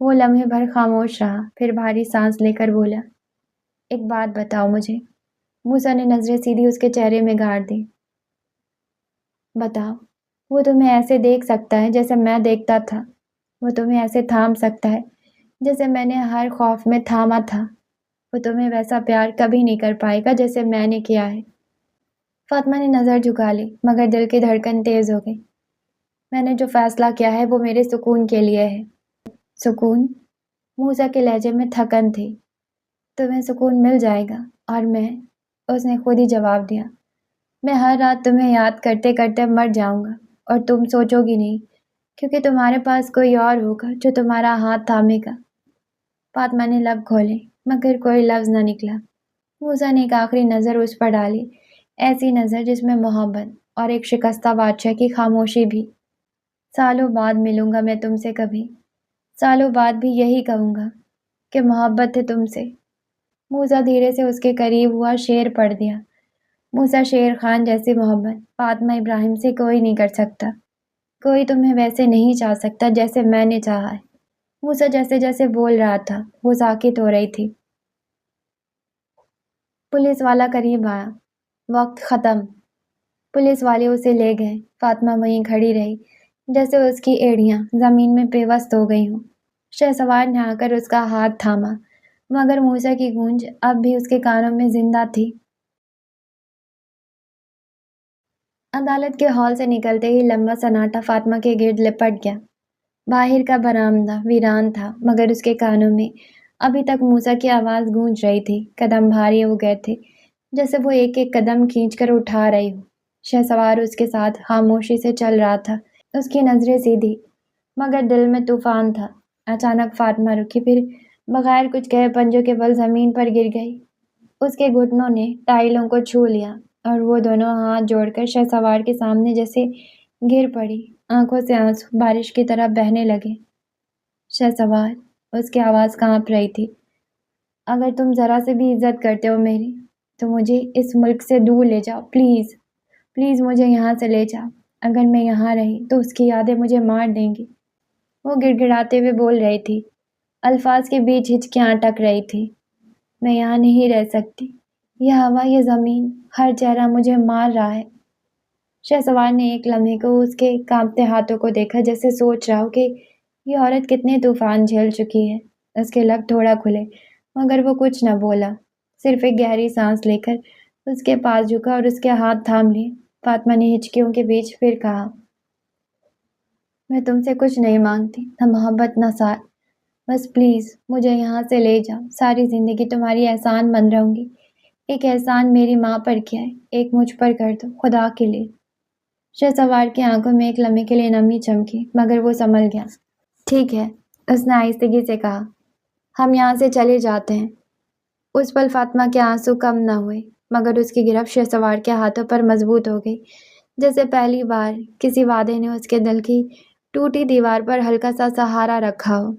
وہ لمحے بھر خاموش رہا، پھر بھاری سانس لے کر بولا، ایک بات بتاؤ مجھے۔ موسیٰ نے نظریں سیدھی اس کے چہرے میں گاڑ دی۔ بتاؤ۔ وہ تمہیں ایسے دیکھ سکتا ہے جیسے میں دیکھتا تھا۔ وہ تمہیں ایسے تھام سکتا ہے جیسے میں نے ہر خوف میں تھاما تھا۔ وہ تمہیں ویسا پیار کبھی نہیں کر پائے گا جیسے میں نے کیا ہے۔ فاطمہ نے نظر جھکا لی، مگر دل کی دھڑکن تیز ہو گئی۔ میں نے جو فیصلہ کیا ہے وہ میرے سکون کے لیے ہے۔ سکون؟ موسیٰ کے لہجے میں تھکن تھی۔ تمہیں سکون مل جائے گا، اور میں، اس نے خود ہی جواب دیا، میں ہر رات تمہیں یاد کرتے کرتے مر جاؤں گا، اور تم سوچو گی نہیں، کیونکہ تمہارے پاس کوئی اور ہوگا جو تمہارا ہاتھ تھامے گا۔ فاطمہ نے لب کھولے، مگر کوئی لفظ نہ نکلا۔ موسیٰ نے ایک آخری نظر اس پر ڈالی، ایسی نظر جس میں محبت اور ایک شکستہ بادشاہ کی خاموشی بھی۔ سالوں بعد ملوں گا میں تم سے کبھی، سالوں بعد بھی یہی کہوں گا کہ محبت ہے تم سے۔ موسیٰ دھیرے سے اس کے قریب ہوا، شعر پڑھ دیا۔ موسیٰ شیر خان جیسی محبت فاطمہ ابراہیم سے کوئی نہیں کر سکتا۔ کوئی تمہیں ویسے نہیں چاہ سکتا جیسے میں نے چاہا ہے۔ موسیٰ جیسے جیسے بول رہا تھا وہ ساکت ہو رہی تھی۔ پولیس والا قریب آیا۔ وقت ختم۔ پولیس والے اسے لے گئے۔ فاطمہ وہیں کھڑی رہی جیسے اس کی ایڑیاں زمین میں پیوست ہو گئی ہوں۔ شہسوار نے آ کر اس کا ہاتھ تھاما، مگر موسیٰ کی گونج اب بھی اس کے کانوں میں زندہ تھی۔ عدالت کے ہال سے نکلتے ہی لمبا سناٹا فاطمہ کے گرد لپٹ گیا۔ باہر کا برآمدہ ویران تھا، مگر اس کے کانوں میں ابھی تک موسیٰ کی آواز گونج رہی تھی۔ قدم بھاری ہو گئے تھے، جیسے وہ ایک ایک قدم کھینچ کر اٹھا رہی ہو۔ شہسوار اس کے ساتھ خاموشی سے چل رہا تھا، اس کی نظریں سیدھی، مگر دل میں طوفان تھا۔ اچانک فاطمہ رکی، پھر بغیر کچھ کہے پنجوں کے بل زمین پر گر گئی۔ اس کے گھٹنوں نے ٹائلوں کو چھو لیا اور وہ دونوں ہاتھ جوڑ کر شہسوار کے سامنے جیسے گر پڑی۔ آنکھوں سے آنسو بارش کی طرح بہنے لگے۔ شہسوار، اس کی آواز کانپ رہی تھی، اگر تم ذرا سے بھی عزت کرتے ہو میری، تو مجھے اس ملک سے دور لے جاؤ، پلیز پلیز مجھے یہاں سے لے جاؤ۔ اگر میں یہاں رہی تو اس کی یادیں مجھے مار دیں گی۔ وہ گڑ گڑاتے ہوئے بول رہی تھی، الفاظ کے بیچ ہچکیاں اٹک رہی تھی۔ میں یہاں نہیں رہ سکتی، یہ ہوا، یہ زمین، ہر چہرہ مجھے مار رہا ہے۔ شہسوار نے ایک لمحے کو اس کے کانپتے ہاتھوں کو دیکھا، جیسے سوچ رہا ہو کہ یہ عورت کتنے طوفان جھیل چکی ہے۔ اس کے لب تھوڑا کھلے مگر وہ کچھ نہ بولا، صرف ایک گہری سانس لے کر اس کے پاس جھکا اور اس کے ہاتھ تھام لیے۔ فاطمہ نے ہچکیوں کے بیچ پھر کہا، میں تم سے کچھ نہیں مانگتی، نہ محبت نہ ساتھ، بس پلیز مجھے یہاں سے لے جاؤ۔ ساری زندگی تمہاری احسان مند رہوں گی۔ ایک احسان میری ماں پر کیا ہے، ایک مجھ پر کر دو، خدا کے لیے۔ شہسوار کی آنکھوں میں ایک لمحے کے لیے نمی چمکی، مگر وہ سنبھل گیا۔ ٹھیک ہے، اس نے آہستگی سے کہا، ہم یہاں سے چلے جاتے ہیں۔ اس پل فاطمہ کے آنسو کم نہ ہوئے، مگر اس کی گرفت شہسوار کے ہاتھوں پر مضبوط ہو گئی، جیسے پہلی بار کسی وعدے نے اس کے دل کی ٹوٹی دیوار پر ہلکا سا سہارا رکھا ہو۔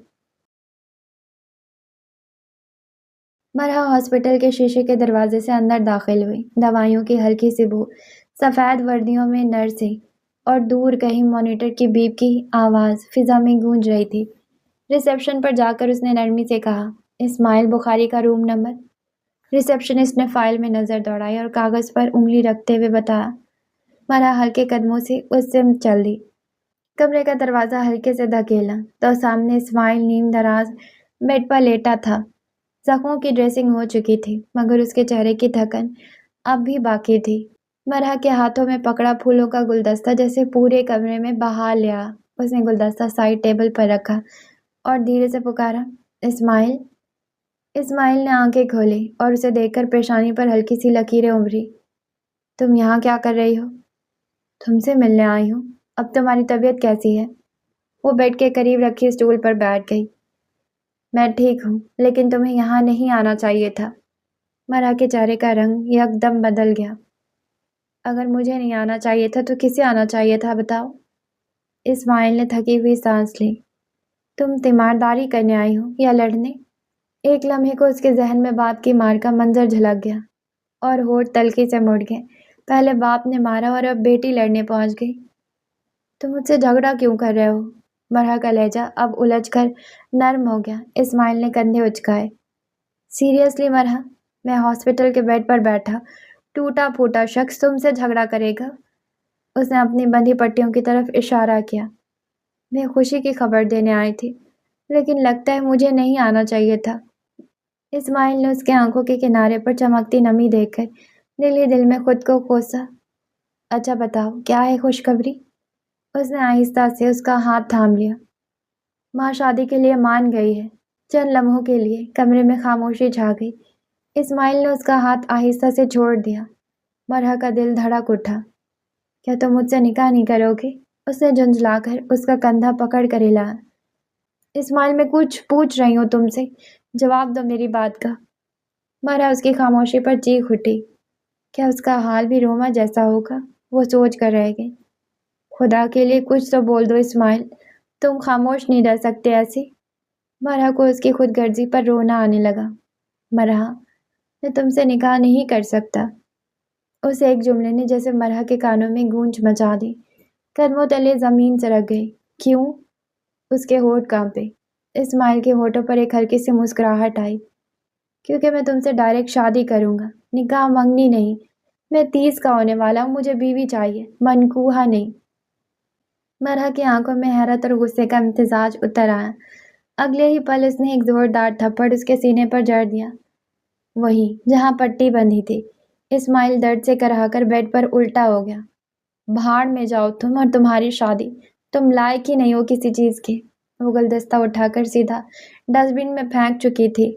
مرحا ہاسپٹل کے شیشے کے دروازے سے اندر داخل ہوئی۔ دوائیوں کی ہلکی سی بو، سفید وردیوں میں نرسیں اور دور کہیں مانیٹر کی بیپ کی آواز فضا میں گونج رہی تھی۔ ریسیپشن پر جا کر اس نے نرمی سے کہا، اسماعیل بخاری کا روم نمبر۔ ریسیپشنسٹ نے فائل میں نظر دوڑائی اور کاغذ پر انگلی رکھتے ہوئے بتایا۔ مرحا ہلکے قدموں سے اس سے چل دی۔ کمرے کا دروازہ ہلکے سے دھکیلا تو سامنے اسماعیل نیم دراز بیڈ پر لیٹا تھا۔ زخموں کی ڈریسنگ ہو چکی تھی، مگر اس کے چہرے کی تھکن اب بھی باقی تھی۔ مرحا کے ہاتھوں میں پکڑا پھولوں کا گلدستہ جیسے پورے کمرے میں بہا لیا۔ اس نے گلدستہ سائڈ ٹیبل پر رکھا اور دھیرے سے پکارا، اسماعیل۔ اسماعیل نے آنکھیں کھولی اور اسے دیکھ کر پیشانی پر ہلکی سی لکیریں ابھری۔ تم یہاں کیا کر رہی ہو؟ تم سے ملنے آئی ہوں۔ اب تمہاری طبیعت کیسی ہے؟ وہ بیڈ کے قریب رکھی اسٹول پر بیٹھ گئی۔ میں ٹھیک ہوں، لیکن تمہیں یہاں نہیں آنا چاہیے تھا۔ مرحا کے چہرے کا رنگ یک دم بدل گیا۔ اگر مجھے نہیں آنا چاہیے تھا تو کسے آنا چاہیے تھا بتاؤ؟ اسماعیل نے تھکی ہوئی سانس لی۔ تم تیمارداری کرنے آئی ہو یا لڑنے؟ ایک لمحے کو اس کے ذہن میں باپ کی مار کا منظر جھلک گیا اور ہونٹ تلخی سے مڑ گئے۔ پہلے باپ نے مارا اور اب بیٹی لڑنے پہنچ گئی۔ تم مجھ سے جھگڑا کیوں کر رہے ہو؟ مرحا کا لہجہ اب الجھ کر نرم ہو گیا۔ اسماعیل نے کندھے اچکائے۔ سیریسلی مرحا، میں ہاسپٹل کے بیڈ پر بیٹھا ٹوٹا پھوٹا شخص تم سے جھگڑا کرے گا؟ اس نے اپنی بندھی پٹیوں کی طرف اشارہ کیا۔ میں خوشی کی خبر دینے آئی تھی، لیکن لگتا ہے مجھے نہیں آنا چاہیے تھا۔ اسماعیل نے اس کے آنکھوں کے کنارے پر چمکتی نمی دیکھ کر دل ہی دل میں خود کو کوسا۔ اچھا بتاؤ، کیا ہے خوشخبری؟ اس نے آہستہ سے اس کا ہاتھ تھام لیا۔ ماں شادی کے لیے مان گئی ہے۔ چند لمحوں کے لیے کمرے میں خاموشی چھا گئی۔ اسماعیل نے اس کا ہاتھ آہستہ سے چھوڑ دیا۔ مرحا کا دل دھڑک اٹھا۔ کیا تم مجھ سے نکاح نہیں کرو گے؟ اس نے جھنجھلا کر اس کا کندھا پکڑ کر ہلایا۔ اسماعیل، میں کچھ پوچھ رہی ہوں تم سے، جواب دو میری بات کا۔ مرحا اس کی خاموشی پر چیخ اٹھی۔ کیا اس کا حال بھی روما جیسا ہوگا؟ وہ سوچ کر رہ گئی۔ خدا کے لیے کچھ تو بول دو اسماعیل، تم خاموش نہیں رہ سکتے ایسے۔ مرحا کو اس کی خود غرضی پر رونا آنے لگا۔ مرحا، میں تم سے نکاح نہیں کر سکتا۔ اس ایک جملے نے جیسے مرحا کے کانوں میں گونج مچا دی۔ قدموں تلے زمین سے رک گئی۔ کیوں؟ اس کے ہونٹ کانپے۔ اسماعیل کے ہونٹوں پر ایک ہلکی سی مسکراہٹ آئی۔ کیونکہ میں تم سے ڈائریکٹ شادی کروں گا، نکاح منگنی نہیں۔ میں 30 کا ہونے والا ہوں، مجھے بیوی چاہیے، منکوحہ نہیں۔ مرحا کی آنکھوں میں حیرت اور غصے کا امتزاج اتر آیا۔ اگلے ہی پل اس نے ایک زوردار تھپڑ اس کے سینے پر جڑ دیا، وہیں جہاں پٹی بندھی تھی۔ اسماعیل درد سے کرہا کر بیڈ پر الٹا ہو گیا۔ بھاڑ میں جاؤ تم اور تمہاری شادی، تم لائق ہی نہیں ہو کسی چیز کے۔ وہ گلدستہ اٹھا کر سیدھا ڈسٹ بن میں پھینک چکی تھی۔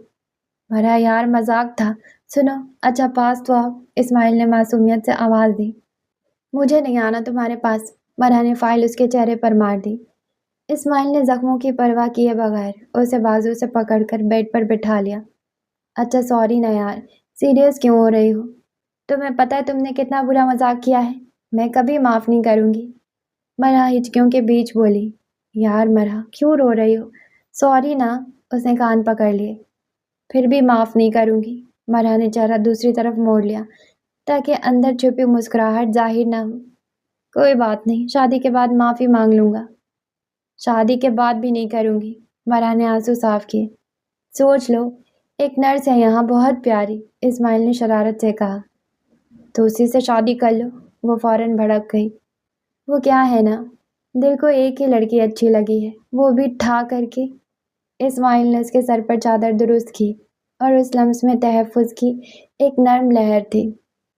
مرحا یار، مذاق تھا۔ سنو، اچھا پاس تو آؤ، اسماعیل نے معصومیت سے آواز دی۔ مجھے نہیں آنا تمہارے پاس۔ مرحا نے فائل اس کے چہرے پر مار دی۔ اسماعیل نے زخموں کی پرواہ کیے بغیر اسے بازو سے پکڑ کر بیڈ پر بٹھا لیا۔ اچھا سوری نا یار، سیریس کیوں ہو رہی ہو؟ تمہیں پتہ ہے تم نے کتنا برا مذاق کیا ہے؟ میں کبھی معاف نہیں کروں گی۔ مرحا ہچکیوں کے بیچ بولی۔ یار مرحا، کیوں رو رہی ہو؟ سوری نا، اس نے کان پکڑ لیے۔ پھر بھی معاف نہیں کروں گی۔ مرحا نے چہرہ دوسری طرف موڑ لیا تاکہ اندر چھپی مسکراہٹ ظاہر نہ ہو۔ کوئی بات نہیں، شادی کے بعد معافی مانگ لوں گا۔ شادی کے بعد بھی نہیں کروں گی۔ مرحا نے آنسو صاف کیے۔ سوچ لو، ایک نرس ہے یہاں بہت پیاری، اسماعیل نے شرارت سے کہا۔ تو اسی سے شادی کر لو، وہ فوراً بھڑک گئی۔ وہ کیا ہے نا، دل کو ایک ہی لڑکی اچھی لگی ہے، وہ بھی ٹھا کر کے۔ اسماعیل نے اس کے سر پر چادر درست کی اور اس لمس میں تحفظ کی ایک نرم لہر تھی۔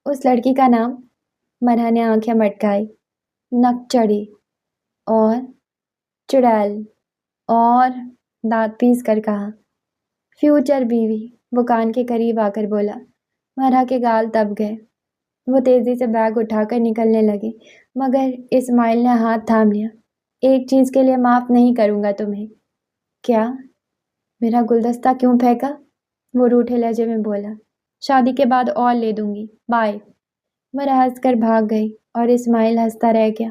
اس لڑکی کا نام؟ مرحا نے آنکھیں مٹکائی۔ نکچڑی اور چڑیل اور دانت پیس کر کہا فیوچر بیوی۔ وہ کان کے قریب آ کر بولا۔ مرحا کے گال تپ گئے۔ وہ تیزی سے بیگ اٹھا کر نکلنے لگے مگر اسماعیل نے ہاتھ تھام لیا۔ ایک چیز کے لیے معاف نہیں کروں گا تمہیں۔ کیا؟ میرا گلدستہ کیوں پھینکا؟ وہ روٹھے لہجے میں بولا۔ شادی کے بعد اور لے دوں گی، بائے۔ مرحا ہنس کر بھاگ گئی اور اسماعیل ہنستا رہ گیا۔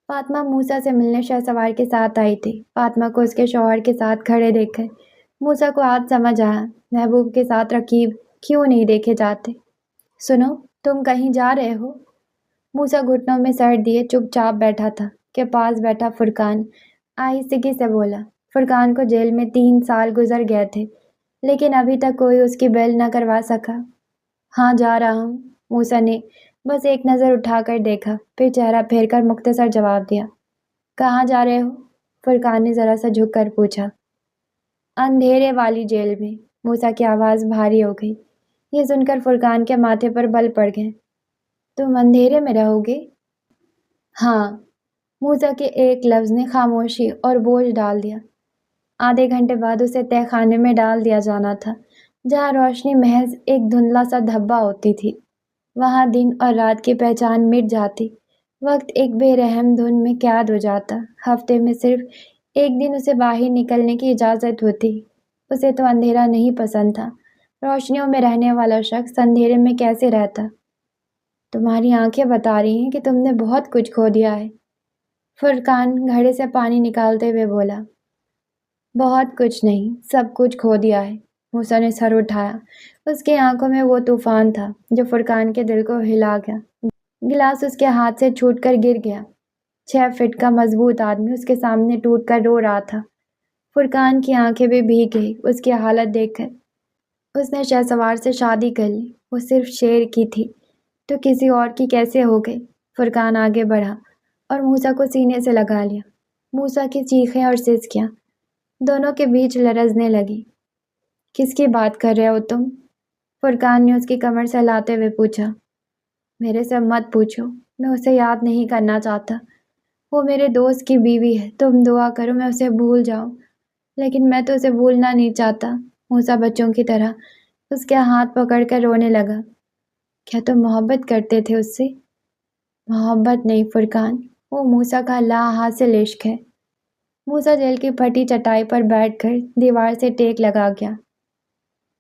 فاطمہ موسیٰ سے ملنے شہسوار کے ساتھ آئی تھی۔ فاطمہ کو اس کے شوہر کے ساتھ کھڑے دیکھ کر موسیٰ کو آج سمجھ آیا محبوب کے ساتھ رقیب کیوں نہیں دیکھے جاتے۔ سنو، تم کہیں جا رہے ہو؟ موسیٰ گھٹنوں میں سر دیے چپ چاپ بیٹھا تھا کہ پاس بیٹھا فرقان آہستگی سے بولا۔ فرقان کو جیل میں 3 سال گزر گئے تھے لیکن ابھی تک کوئی اس کی بیل نہ کروا سکا۔ ہاں جا رہا ہوں، موسیٰ نے بس ایک نظر اٹھا کر دیکھا پھر چہرہ پھیر کر مختصر جواب دیا۔ کہاں جا رہے ہو؟ فرقان نے ذرا سا جھک کر پوچھا۔ اندھیرے والی جیل میں۔ موسیٰ کی آواز بھاری ہو گئی۔ یہ سن کر فرقان کے ماتھے پر بل پڑ گئے۔ تم اندھیرے میں رہو گے؟ ہاں، موسیٰ کے ایک لفظ نے خاموشی اور بوجھ ڈال دیا۔ آدھے گھنٹے بعد اسے تہہ خانے میں ڈال دیا جانا تھا جہاں روشنی محض ایک دھندلا سا دھبا ہوتی تھی۔ وہاں دن اور رات کی پہچان مٹ جاتی، وقت ایک بے رحم دھن میں قید ہو جاتا۔ ہفتے میں صرف ایک دن اسے باہر نکلنے کی اجازت ہوتی۔ اسے تو اندھیرا نہیں پسند تھا، روشنیوں میں رہنے والا شخص اندھیرے میں کیسے رہتا؟ تمہاری آنکھیں بتا رہی ہیں کہ تم نے بہت کچھ کھو دیا ہے، فرقان گھڑے سے پانی نکالتے ہوئے بولا۔ بہت کچھ نہیں، سب کچھ کھو دیا ہے، موسیٰ نے سر اٹھایا۔ اس کی آنکھوں میں وہ طوفان تھا جو فرقان کے دل کو ہلا گیا۔ گلاس اس کے ہاتھ سے چھوٹ کر گر گیا۔ 6 فٹ کا مضبوط آدمی اس کے سامنے ٹوٹ کر رو رہا تھا۔ فرقان کی آنکھیں بھی بھیگ گئی اس کی حالت دیکھ کر۔ اس نے شہسوار سے شادی کر لی، وہ صرف شیر کی تھی تو کسی اور کی کیسے ہو گئی؟ فرقان آگے بڑھا اور موسیٰ کو سینے سے لگا لیا۔ موسیٰ کی چیخیں اور سسکیاں دونوں کے بیچ لرزنے لگی۔ کس کی بات کر رہے ہو تم؟ فرقان نے اس کی کمر سہلاتے ہوئے پوچھا۔ میرے سے مت پوچھو، میں اسے یاد نہیں کرنا چاہتا۔ وہ میرے دوست کی بیوی ہے، تم دعا کرو میں اسے بھول جاؤں، لیکن میں تو اسے بھولنا نہیں چاہتا۔ موسیٰ بچوں کی طرح اس کے ہاتھ پکڑ کر رونے لگا۔ کیا تم محبت کرتے تھے اس سے؟ محبت نہیں فرقان، وہ موسیٰ کا لا حاصل عشق ہے۔ موسیٰ جیل کی پھٹی چٹائی پر بیٹھ کر دیوار سے ٹیک لگا گیا۔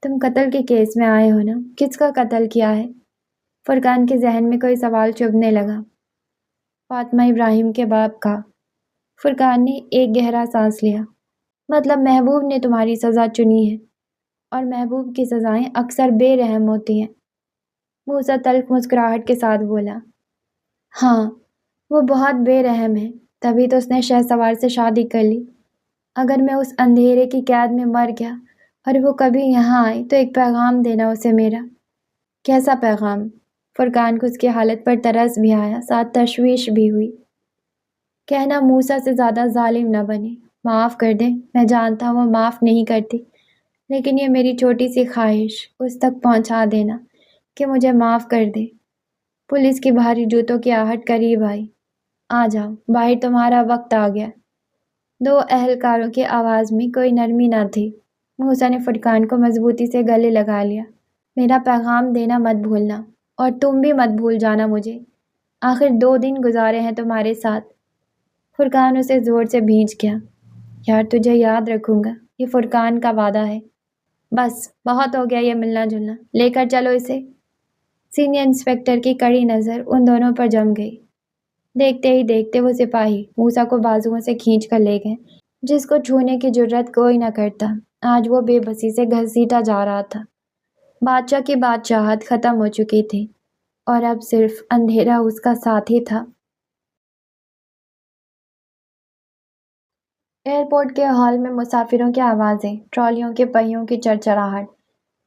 تم قتل کے کیس میں آئے ہو نا؟ کس کا قتل کیا ہے؟ فرقان کے ذہن میں کوئی سوال چبھنے لگا۔ فاطمہ ابراہیم کے باپ کا۔ فرقان نے ایک گہرا سانس لیا۔ مطلب محبوب نے تمہاری سزا چنی ہے، اور محبوب کی سزائیں اکثر بے رحم ہوتی ہیں۔ موسیٰ تلخ مسکراہٹ کے ساتھ بولا۔ ہاں، وہ بہت بے رحم ہے، تبھی تو اس نے شہسوار سے شادی کر لی۔ اگر میں اس اندھیرے کی قید میں مر گیا اور وہ کبھی یہاں آئی تو ایک پیغام دینا اسے میرا۔ کیسا پیغام؟ فرقان کو اس کی حالت پر ترس بھی آیا، ساتھ تشویش بھی ہوئی۔ کہنا موسیٰ سے زیادہ ظالم نہ بنے، معاف کر دیں۔ میں جانتا ہوں وہ معاف نہیں کرتی، لیکن یہ میری چھوٹی سی خواہش اس تک پہنچا دینا کہ مجھے معاف کر دے۔ پولیس کی بھاری جوتوں کی آہٹ قریب آئی۔ آ جاؤ، باہر تمہارا وقت آ گیا۔ 2 اہلکاروں کی آواز میں کوئی نرمی نہ تھی۔ موسیٰ نے فرقان کو مضبوطی سے گلے لگا لیا۔ میرا پیغام دینا مت بھولنا، اور تم بھی مت بھول جانا مجھے۔ آخر 2 دن گزارے ہیں تمہارے ساتھ۔ فرقان اسے زور سے بھینچ گیا۔ یار تجھے یاد رکھوں گا، یہ فرقان کا وعدہ ہے۔ بس بہت ہو گیا یہ ملنا جلنا، لے کر چلو اسے۔ سینئر انسپکٹر کی کڑی نظر ان دونوں پر جم گئی۔ دیکھتے ہی دیکھتے وہ سپاہی موسیٰ کو بازوؤں سے کھینچ کر لے گئے، جس کو چھونے کی جرات کوئی نہ کرتا۔ آج وہ بے بسی سے گھسیٹا جا رہا تھا۔ بادشاہ کی بادشاہت ختم ہو چکی تھی اور اب صرف اندھیرا اس کا ساتھی تھا۔ ایئرپورٹ کے ہال میں مسافروں کی آوازیں، ٹرالیوں کے پہیوں کی چرچراہٹ،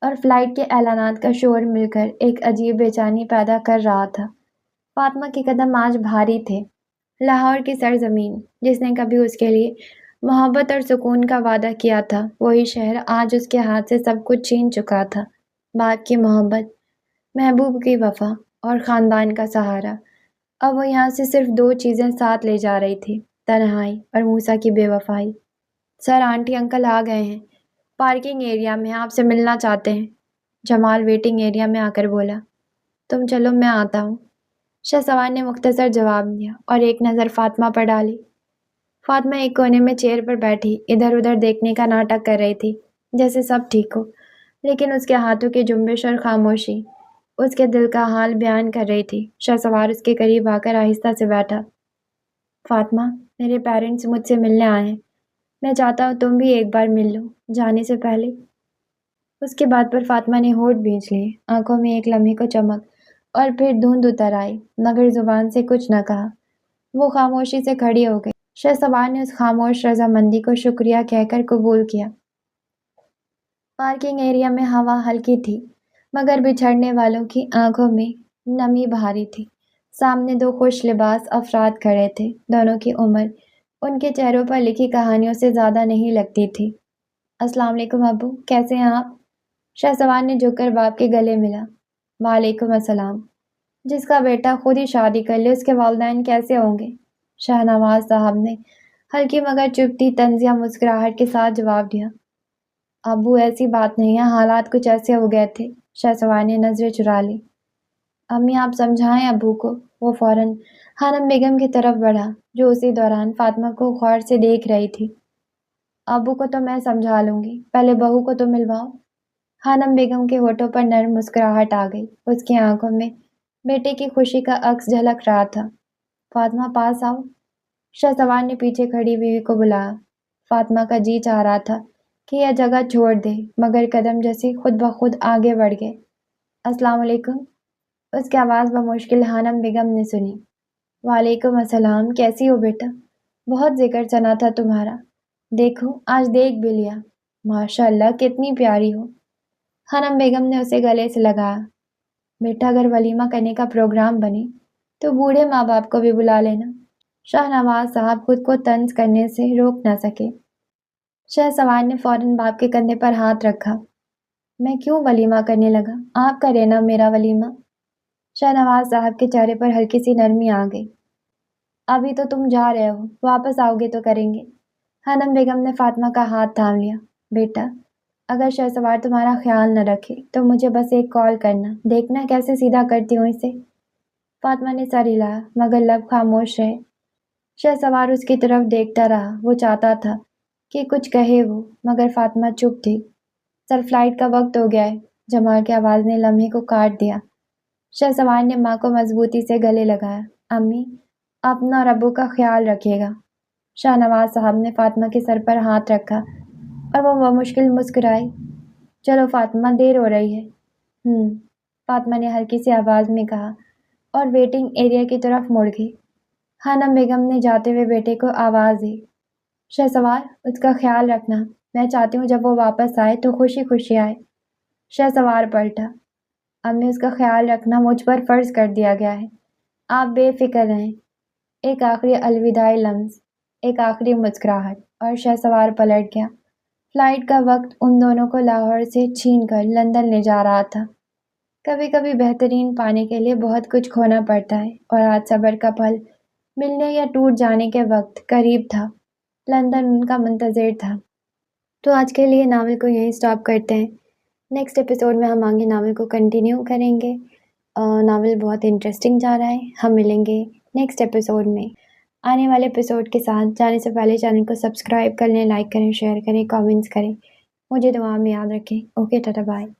اور فلائٹ کے اعلانات کا شور مل کر ایک عجیب بے چینی پیدا کر رہا تھا۔ فاطمہ کے قدم آج بھاری تھے۔ لاہور کی سرزمین جس نے کبھی اس کے لیے محبت اور سکون کا وعدہ کیا تھا، وہی شہر آج اس کے ہاتھ سے سب کچھ چھین چکا تھا۔ باپ کی محبت، محبوب کی وفا اور خاندان کا سہارا۔ اب وہ یہاں سے صرف دو چیزیں ساتھ لے جا رہی تھی، تنہائی اور موسیٰ کی بے وفائی۔ سر، آنٹی انکل آ گئے ہیں، پارکنگ ایریا میں آپ سے ملنا چاہتے ہیں، جمال ویٹنگ ایریا میں آ کر بولا۔ تم چلو، میں آتا ہوں، شہسوار نے مختصر جواب دیا اور ایک نظر فاطمہ پر ڈالی۔ فاطمہ ایک کونے میں چیئر پر بیٹھی ادھر ادھر دیکھنے کا ناٹک کر رہی تھی، جیسے سب ٹھیک ہو، لیکن اس کے ہاتھوں کی جنبش اور خاموشی اس کے دل کا حال بیان کر رہی تھی۔ شہسوار اس کے قریب آ کر آہستہ سے بیٹھا۔ فاطمہ، میرے پیرنٹس مجھ سے ملنے آئے ہیں، میں چاہتا ہوں تم بھی ایک بار مل لو جانے سے پہلے۔ اس کے بعد پر فاطمہ نے ہونٹ بھینچ لیے، آنکھوں میں ایک لمحے کو چمک اور پھر دھند اتر آئی، مگر زبان سے کچھ نہ کہا۔ وہ خاموشی سے کھڑی ہو گئی۔ شہسوار نے اس خاموش رضامندی کو شکریہ کہہ کر قبول کیا۔ پارکنگ ایریا میں ہوا ہلکی تھی، مگر بچھڑنے والوں کی آنکھوں میں نمی بھاری تھی۔ سامنے دو خوش لباس افراد کھڑے تھے، دونوں کی عمر ان کے چہروں پر لکھی کہانیوں سے زیادہ نہیں لگتی تھی۔ السلام علیکم ابو، کیسے ہیں آپ؟ شہسوار نے جھک کر باپ کے گلے ملا۔ وعلیکم السلام۔ جس کا بیٹا خود ہی شادی کر لے، اس کے والدین کیسے ہوں گے؟ شاہنواز صاحب نے ہلکی مگر چپتی طنزیہ مسکراہٹ کے ساتھ جواب دیا۔ ابو، ایسی بات نہیں ہے، حالات کچھ ایسے ہو گئے تھے۔ شہسوار نے نظریں چرا لی۔ امی، آپ سمجھائیں ابو کو۔ وہ فوراً خانم بیگم کی طرف بڑھا، جو اسی دوران فاطمہ کو غور سے دیکھ رہی تھی۔ ابو کو تو میں سمجھا لوں گی، پہلے بہو کو تو ملواؤ۔ خانم بیگم کے ہونٹوں پر نرم مسکراہٹ آ گئی، اس کی آنکھوں میں بیٹے کی خوشی کا عکس جھلک رہا تھا۔ فاطمہ، پاس آؤ، شہسوار نے پیچھے کھڑی بیوی کو بلایا۔ فاطمہ کا جی چاہ رہا تھا کہ یہ جگہ چھوڑ دے، مگر قدم جیسے خود بخود آگے بڑھ گئے۔ السلام علیکم، اس کی آواز بمشکل خانم بیگم نے سنی۔ وعلیکم السلام، کیسی ہو بیٹا؟ بہت ذکر سنا تھا تمہارا، دیکھو آج دیکھ بھی لیا۔ ماشاء اللہ، کتنی پیاری ہو۔ خانم بیگم نے اسے گلے سے لگایا۔ بیٹا، اگر ولیمہ کرنے کا پروگرام بنے تو بوڑھے ماں باپ کو بھی بلا لینا۔ شاہنواز صاحب خود کو طنز کرنے سے روک نہ سکے۔ شہسوار نے فوراً باپ کے کندھے پر ہاتھ رکھا۔ میں کیوں ولیمہ کرنے لگا؟ آپ کرے نا میرا ولیمہ۔ شاہنواز صاحب کے چہرے پر ہلکی سی نرمی آ گئی۔ ابھی تو تم جا رہے ہو، واپس آؤ گے تو کریں گے۔ خانم بیگم نے فاطمہ کا ہاتھ تھام لیا۔ بیٹا، اگر شہسوار تمہارا خیال نہ رکھے تو مجھے بس ایک کال کرنا، دیکھنا کیسے سیدھا کرتی ہوں اسے۔ فاطمہ نے سر ہلایا، مگر لب خاموش رہے۔ شہسوار اس کی طرف دیکھتا رہا، وہ چاہتا تھا کہ کچھ کہے وہ، مگر فاطمہ چپ تھی۔ سر، فلائٹ کا وقت ہو گیا ہے، جمال کی آواز نے لمحے کو کاٹ دیا۔ شہسوار نے ماں کو مضبوطی سے گلے لگایا۔ امی، اپنا اور ابو کا خیال رکھیے گا۔ شاہنواز صاحب نے فاطمہ کے سر پر ہاتھ رکھا اور وہ بمشکل مسکرائی۔ چلو فاطمہ، دیر ہو رہی ہے۔ فاطمہ نے ہلکی سی آواز میں کہا اور ویٹنگ ایریا کی طرف مڑ گئی۔ خانم بیگم نے جاتے ہوئے بیٹے کو آواز دی۔ شہسوار، اس کا خیال رکھنا، میں چاہتی ہوں جب وہ واپس آئے تو خوشی خوشی آئے۔ شہسوار پلٹا۔ امی، اس کا خیال رکھنا مجھ پر فرض کر دیا گیا ہے، آپ بے فکر رہیں۔ ایک آخری الوداعی لمس، ایک آخری مسکراہٹ، اور شہسوار پلٹ گیا۔ فلائٹ کا وقت ان دونوں کو لاہور سے چھین کر لندن لے جا رہا تھا۔ کبھی کبھی بہترین پانے کے لیے بہت کچھ کھونا پڑتا ہے، اور آج صبر کا پھل ملنے یا ٹوٹ جانے کے وقت قریب تھا۔ لندن ان کا منتظر تھا۔ تو آج کے لیے ناول کو یہیں سٹاپ کرتے ہیں۔ نیکسٹ ایپیسوڈ میں ہم آگے ناول کو کنٹینیو کریں گے۔ ناول بہت انٹرسٹنگ جا رہا ہے۔ ہم ملیں گے نیکسٹ ایپیسوڈ میں آنے والے ایپیسوڈ کے ساتھ۔ جانے سے پہلے چینل کو سبسکرائب کر لیں، لائک کریں، شیئر کریں، کامنٹس کریں، مجھے دعا میں یاد رکھیں۔ Okay, tata, bye.